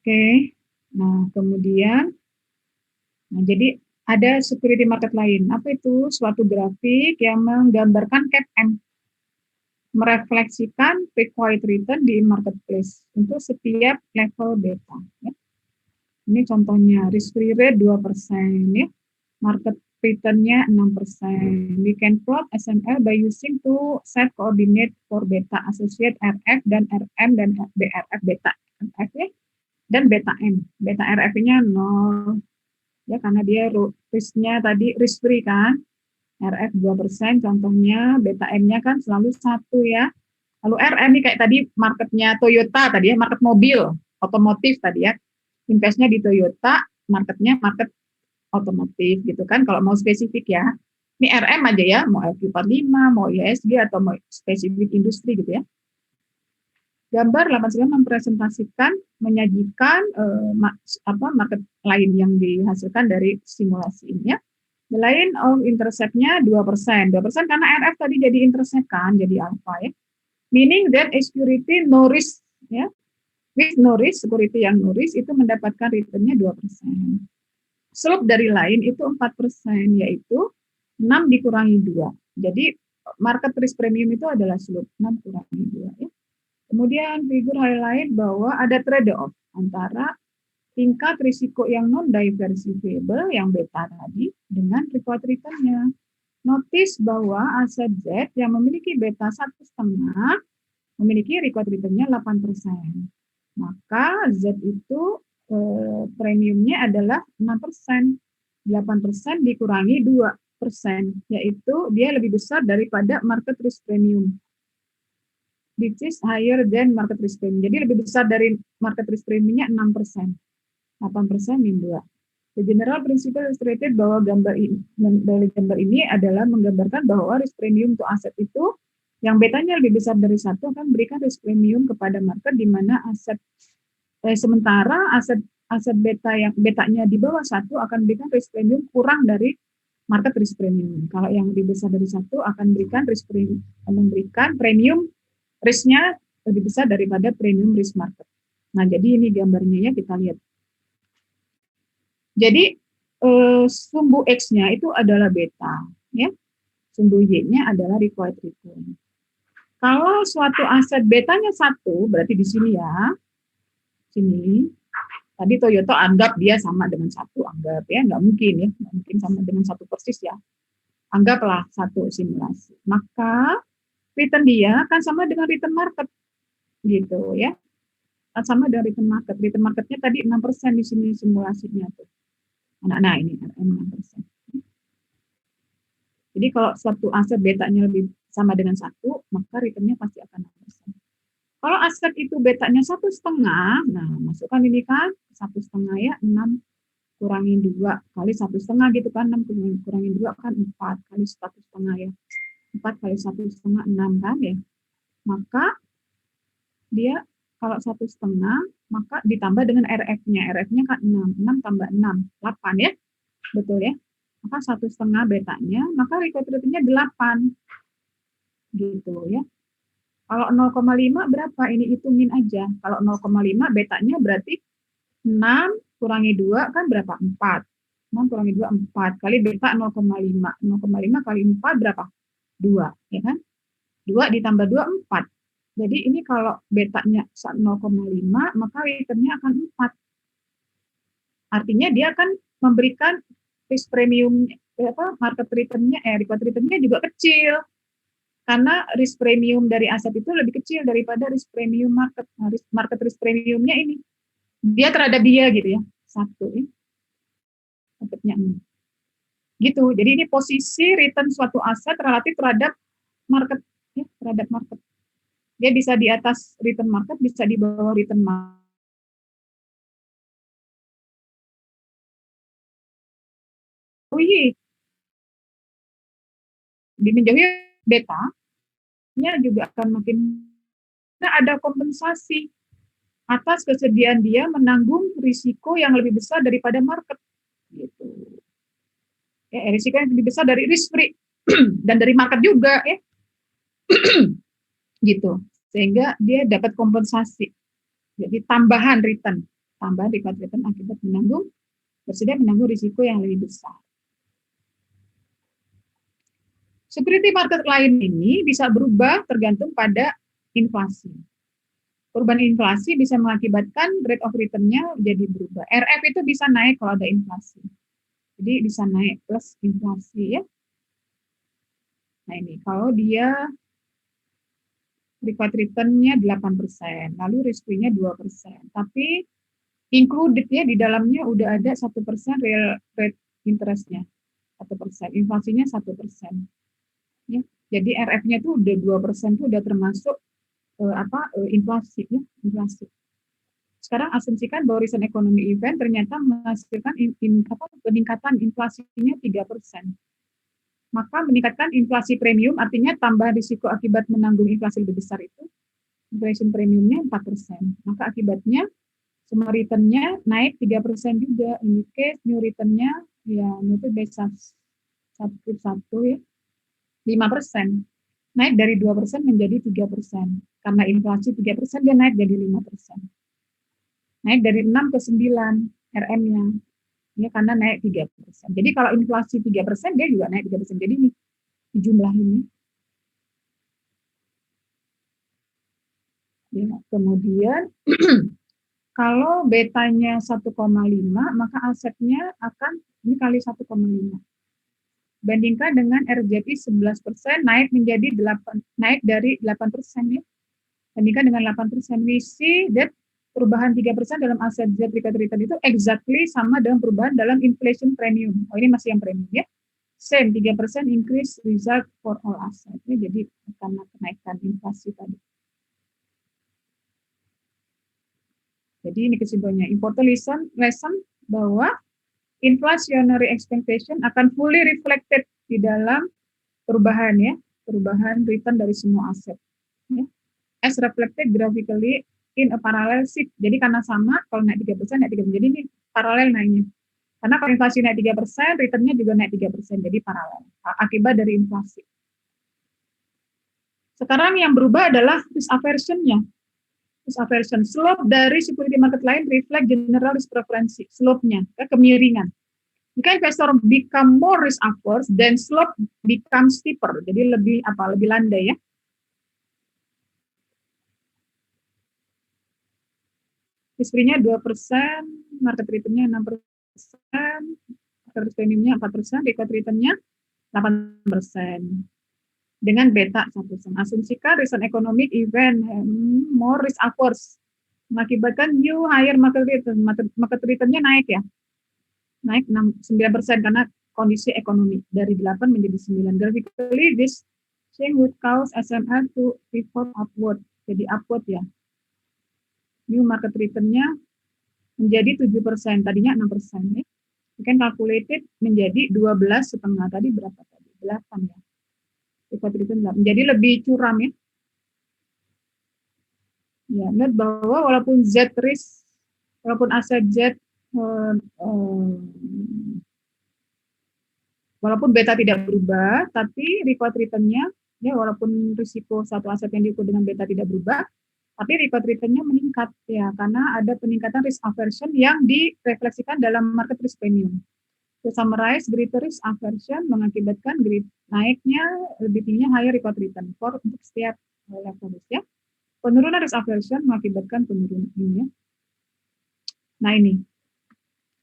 Oke. Nah, kemudian jadi ada security market lain. Apa itu? Suatu grafik yang menggambarkan CAPM, merefleksikan required return di marketplace untuk setiap level beta. Ya. Ini contohnya risk free rate 2%, ya. Market return-nya 6%. We can plot SML by using two set coordinate for beta associate RF dan RM dan BRF beta RF ya. Dan beta M. Beta RF-nya 0. Ya, karena dia risk-nya tadi risk free kan. RF 2%, contohnya beta M-nya kan selalu 1 ya. Lalu RM ini kayak tadi marketnya Toyota tadi ya, market mobil, otomotif tadi ya. Investnya di Toyota, marketnya market otomotif gitu kan, kalau mau spesifik ya. Ini RM aja ya, mau FQ45, mau IHSG, atau mau spesifik industri gitu ya. Gambar 89 mempresentasikan, menyajikan market lain yang dihasilkan dari simulasi ini ya. The line of intercept-nya 2%. 2% karena RF tadi jadi intercept kan, jadi alpha ya. Meaning that a security no risk ya. With no risk, security yang no risk itu mendapatkan return-nya 2%. Slope dari line itu 4%, yaitu 6 dikurangi 2. Jadi market risk premium itu adalah slope 6 kurangi 2 ya. Kemudian figur highlight bahwa ada trade-off antara tingkat risiko yang non-diversifiable yang beta tadi dengan required return-nya. Notice bahwa aset Z yang memiliki beta 1,5 memiliki required return-nya 8%. Maka Z itu premiumnya adalah 6%. 8% dikurangi 2%, yaitu dia lebih besar daripada market risk premium. Which is higher than market risk premium. Jadi lebih besar dari market risk premium-nya 6%. 8% min 2. The general principle illustrated bahwa dari gambar ini adalah menggambarkan bahwa risk premium untuk aset itu yang betanya lebih besar dari 1 akan memberikan risk premium kepada market, di mana aset sementara aset beta yang betanya di bawah 1 akan memberikan risk premium kurang dari market risk premium. Kalau yang lebih besar dari 1 akan memberikan premium risknya lebih besar daripada premium risk market. Nah, jadi ini gambarnya ya, kita lihat. Jadi sumbu X-nya itu adalah beta, ya. Sumbu Y-nya adalah required return. Kalau suatu aset betanya 1, berarti di sini ya, sini. Tadi Toyota anggap dia sama dengan 1, anggap ya, nggak mungkin ya, nggak mungkin sama dengan 1 persis ya. Anggaplah 1 simulasi. Maka return dia akan sama dengan return market, gitu ya. Sama dengan return market. Return marketnya tadi 6% di sini simulasinya tuh. Nah ini RM 6%. Jadi kalau suatu aset betanya lebih sama dengan 1, maka returnnya pasti akan 6%. Kalau aset itu betanya 1,5, nah masukkan ini kan 1,5 ya, 6 kurangi 2 kali 1,5 gitu kan, 6 kurangi 2 kan 4 kali 1,5 ya. 4 kali 1,5 6 kan ya. Maka dia kalau 1,5 maka ditambah dengan RF-nya. RF-nya kan 6. 6 tambah 6, 8 ya. Betul ya. Maka 1,5 betanya, maka required return-nya 8. Gitu ya. Kalau 0,5 berapa? Ini hitungin aja. Kalau 0,5 betanya berarti 6 kurangi 2 kan berapa? 4. 6 kurangi 2, 4. Kali beta 0,5. 0,5 kali 4 berapa? 2. Ya kan? 2 ditambah 2, 4. Jadi ini kalau betanya 0,5, maka returnnya akan 4. Artinya dia akan memberikan risk premium, market return-nya, required return-nya juga kecil. Karena risk premium dari aset itu lebih kecil daripada risk premium market. Nah, market risk premium-nya ini. Dia terhadap dia gitu ya. 1 ya. Dapatnya 6. Gitu. Jadi ini posisi return suatu aset relatif terhadap market. Ya, terhadap market. Dia bisa di atas return market, bisa di bawah return market. Oh iya. Di menjauhi beta-nya juga akan makin, nah ada kompensasi atas kesediaan dia menanggung risiko yang lebih besar daripada market. Gitu. Ya, risiko yang lebih besar dari risk free dan dari market juga ya. Gitu. Sehingga dia dapat kompensasi. Jadi tambahan return akibat bersedia menanggung risiko yang lebih besar. Security market lain ini bisa berubah tergantung pada inflasi. Perubahan inflasi bisa mengakibatkan rate of return-nya jadi berubah. RF itu bisa naik kalau ada inflasi. Jadi bisa naik plus inflasi ya. Nah ini kalau dia required return-nya 8%, lalu risk-free-nya 2%. Tapi included ya, di dalamnya udah ada 1% real rate interest-nya. 1%, inflasinya 1%. Ya. Jadi RF-nya itu udah 2% itu udah termasuk inflasi ya, inflasi. Sekarang asumsikan bahwa recent economic event ternyata menghasilkan peningkatan inflasinya 3%. Maka meningkatkan inflasi premium artinya tambah risiko akibat menanggung inflasi lebih besar itu. Inflation premiumnya 4%. Maka akibatnya semua return-nya naik 3% juga. In case new return-nya ya itu base satu ya 5%. Naik dari 2% menjadi 3%. Karena inflasi 3% dia naik jadi 5%. Naik dari 6 ke 9 RM-nya. Ya, karena naik 3%. Jadi kalau inflasi 3%, dia juga naik 3%. Jadi ini di jumlah ini. Ya, kemudian kalau betanya 1,5, maka asetnya akan ini kali 1,5. Bandingkan dengan RJP 11% naik menjadi 8, naik dari 8% ya. Bandingkan dengan 8%. We see that perubahan 3% dalam aset Z return itu exactly sama dengan perubahan dalam inflation premium. Oh, ini masih yang premium ya. Same, 3% increase result for all asset. Ya, jadi karena kenaikan inflasi tadi. Jadi ini kesimpulannya. Important lesson bahwa inflationary expectation akan fully reflected di dalam perubahan ya, perubahan return dari semua aset. Ya. As reflected graphically in a parallel shift. Jadi karena sama, kalau naik 3%, naik 3%. Jadi ini paralel naiknya. Karena kalau inflasi naik 3%, return-nya juga naik 3%. Jadi paralel. Akibat dari inflasi. Sekarang yang berubah adalah risk aversion-nya. Risk aversion. Slope dari security market lain reflect general risk preference. Slope-nya, kemiringan. Jika investor become more risk averse, then slope become steeper. Jadi lebih landai ya. Risk-free-nya 2%, market return-nya 6%, market risk premium-nya 4%, record return-nya 8%. Dengan beta 1%. Asumsikan recent economic event more risk averse mengakibatkan new higher market return. Market return-nya naik ya. Naik 9% karena kondisi ekonomi dari 8 menjadi 9. Graphically this change would cause SMR to pivot upward. Jadi upward ya. New market return-nya menjadi 7%, tadinya 6%. Ya. You can calculated menjadi 12,5. Tadi berapa tadi? 8 ya. Record return 8. Jadi lebih curam ya. Ya, lihat bahwa walaupun Z risk, walaupun aset Z, walaupun beta tidak berubah, tapi record return-nya, ya walaupun risiko satu aset yang diukur dengan beta tidak berubah, tapi record return-nya meningkat ya karena ada peningkatan risk aversion yang direfleksikan dalam market risk premium. To summarize, greater risk aversion mengakibatkan naiknya lebih tingginya higher record return for untuk setiap level risk ya. Penurunan risk aversion mengakibatkan penurunan ini ya. Nah ini.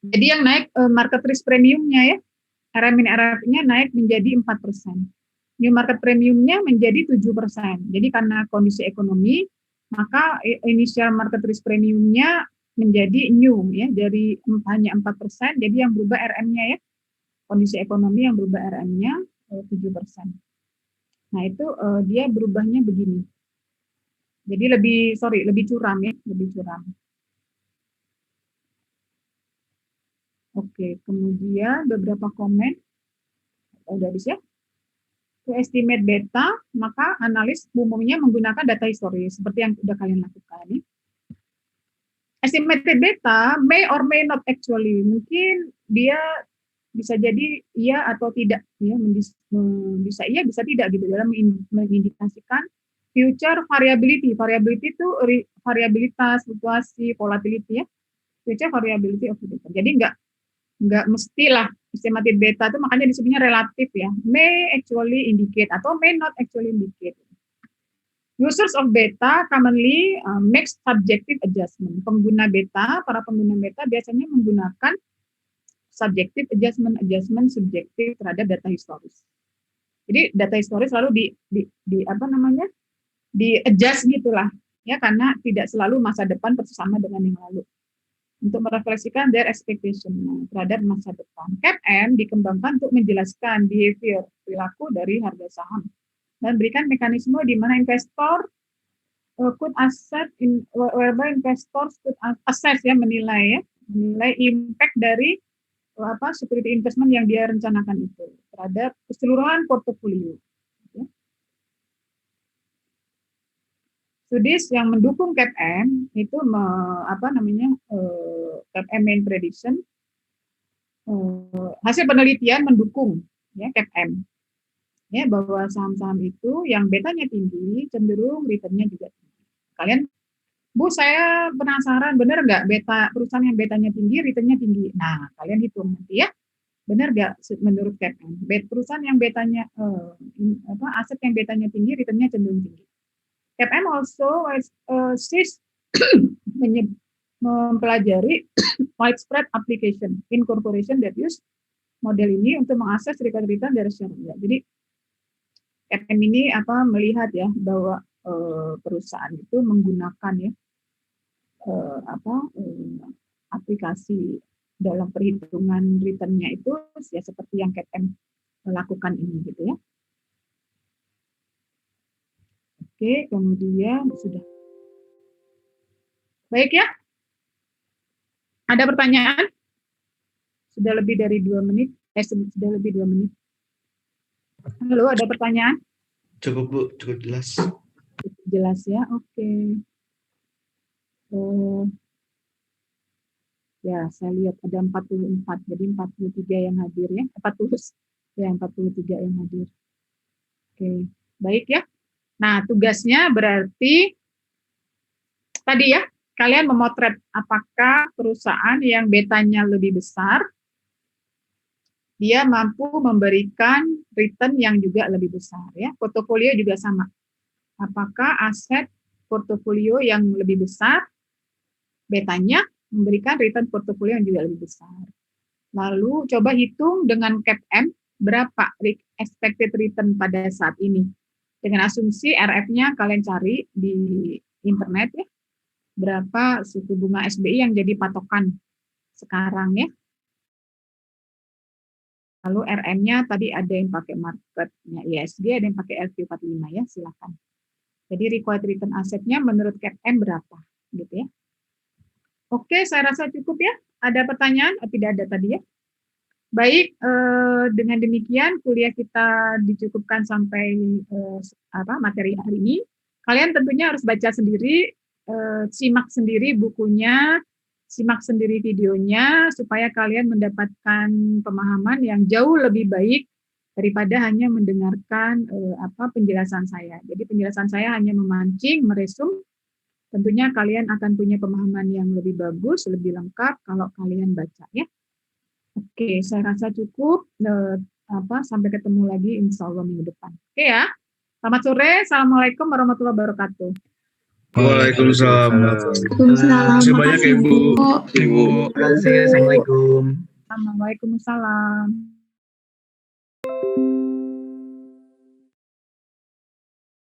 Jadi yang naik market risk premiumnya ya, RF-nya naik menjadi 4%. New market premiumnya menjadi 7%. Jadi karena kondisi ekonomi, maka initial market risk premiumnya menjadi new ya, dari hanya 4%, jadi yang berubah RM-nya ya, kondisi ekonomi yang berubah RM-nya 7%. Nah itu dia berubahnya begini. Jadi lebih curam ya, lebih curam. Oke, kemudian beberapa komen. Udah habis ya? To estimate beta, maka analis umumnya menggunakan data historis seperti yang sudah kalian lakukan. Ya. Estimated beta may or may not actually, mungkin dia bisa jadi iya atau tidak, ya, bisa iya bisa tidak gitu dalam mengindikasikan future variability. Variability itu variabilitas, fluktuasi, volatility ya. Future variability of the data. Jadi enggak mestilah estimated beta itu makanya disebutnya relatif ya. May actually indicate atau may not actually indicate. Users of beta commonly makes subjective adjustment. Para pengguna beta biasanya menggunakan subjective adjustment subjektif terhadap data historis. Jadi data historis selalu di adjust gitulah ya karena tidak selalu masa depan persis sama dengan yang lalu. Untuk merefleksikan their expectation terhadap masa depan. CAPM dikembangkan untuk menjelaskan behavior perilaku dari harga saham dan berikan mekanisme di mana investor could asset in whereby investors could assess ya, menilai impact dari security investment yang dia rencanakan itu terhadap keseluruhan portofolio. Ya. Studies yang mendukung CAPM itu CAPM main prediction, hasil penelitian mendukung ya CAPM. Ya, bahwa saham-saham itu yang betanya tinggi cenderung returnnya juga tinggi. Kalian, Bu, saya penasaran, benar nggak perusahaan yang betanya tinggi returnnya tinggi? Nah, kalian hitung nanti ya, benar nggak menurut CAPM? Perusahaan yang betanya aset yang betanya tinggi returnnya cenderung tinggi. CAPM also mempelajari widespread application in corporation that use model ini untuk mengakses record return dari shareholder. Jadi CAPM ini melihat ya bahwa perusahaan itu menggunakan ya aplikasi dalam perhitungan returnnya itu ya seperti yang CAPM lakukan ini gitu ya. Oke, kemudian sudah. Baik ya. Ada pertanyaan? Sudah lebih dari 2 menit. Sudah lebih 2 menit. Halo, ada pertanyaan? Cukup Bu, cukup jelas. Cukup jelas ya, oke. Ya, saya lihat ada 44, jadi 43 yang hadir ya. 43 yang hadir. Oke, baik ya. Nah, tugasnya berarti tadi ya, kalian memotret apakah perusahaan yang betanya lebih besar dia mampu memberikan return yang juga lebih besar ya. Portofolio juga sama. Apakah aset portofolio yang lebih besar betanya memberikan return portofolio yang juga lebih besar. Lalu coba hitung dengan CAPM berapa expected return pada saat ini. Dengan asumsi RF-nya kalian cari di internet ya. Berapa suku bunga SBI yang jadi patokan sekarang ya. Lalu RM-nya tadi ada yang pakai marketnya ISG, ada yang pakai LQ45 ya, silakan. Jadi required return asetnya menurut CAPM berapa, gitu ya. Oke, saya rasa cukup ya. Ada pertanyaan? Tidak ada tadi ya. Baik, dengan demikian kuliah kita dicukupkan sampai materi hari ini. Kalian tentunya harus baca sendiri, simak sendiri bukunya, simak sendiri videonya supaya kalian mendapatkan pemahaman yang jauh lebih baik daripada hanya mendengarkan penjelasan saya. Jadi penjelasan saya hanya memancing, meresum. Tentunya kalian akan punya pemahaman yang lebih bagus, lebih lengkap kalau kalian baca ya. Oke, saya rasa cukup. Sampai ketemu lagi insya Allah minggu depan. Oke ya. Selamat sore. Assalamualaikum warahmatullahi wabarakatuh. Waalaikumsalam. Waalaikumsalam. Terima kasih banyak ya Bu. Ibu. Terima kasih. Assalamualaikum. Waalaikumsalam.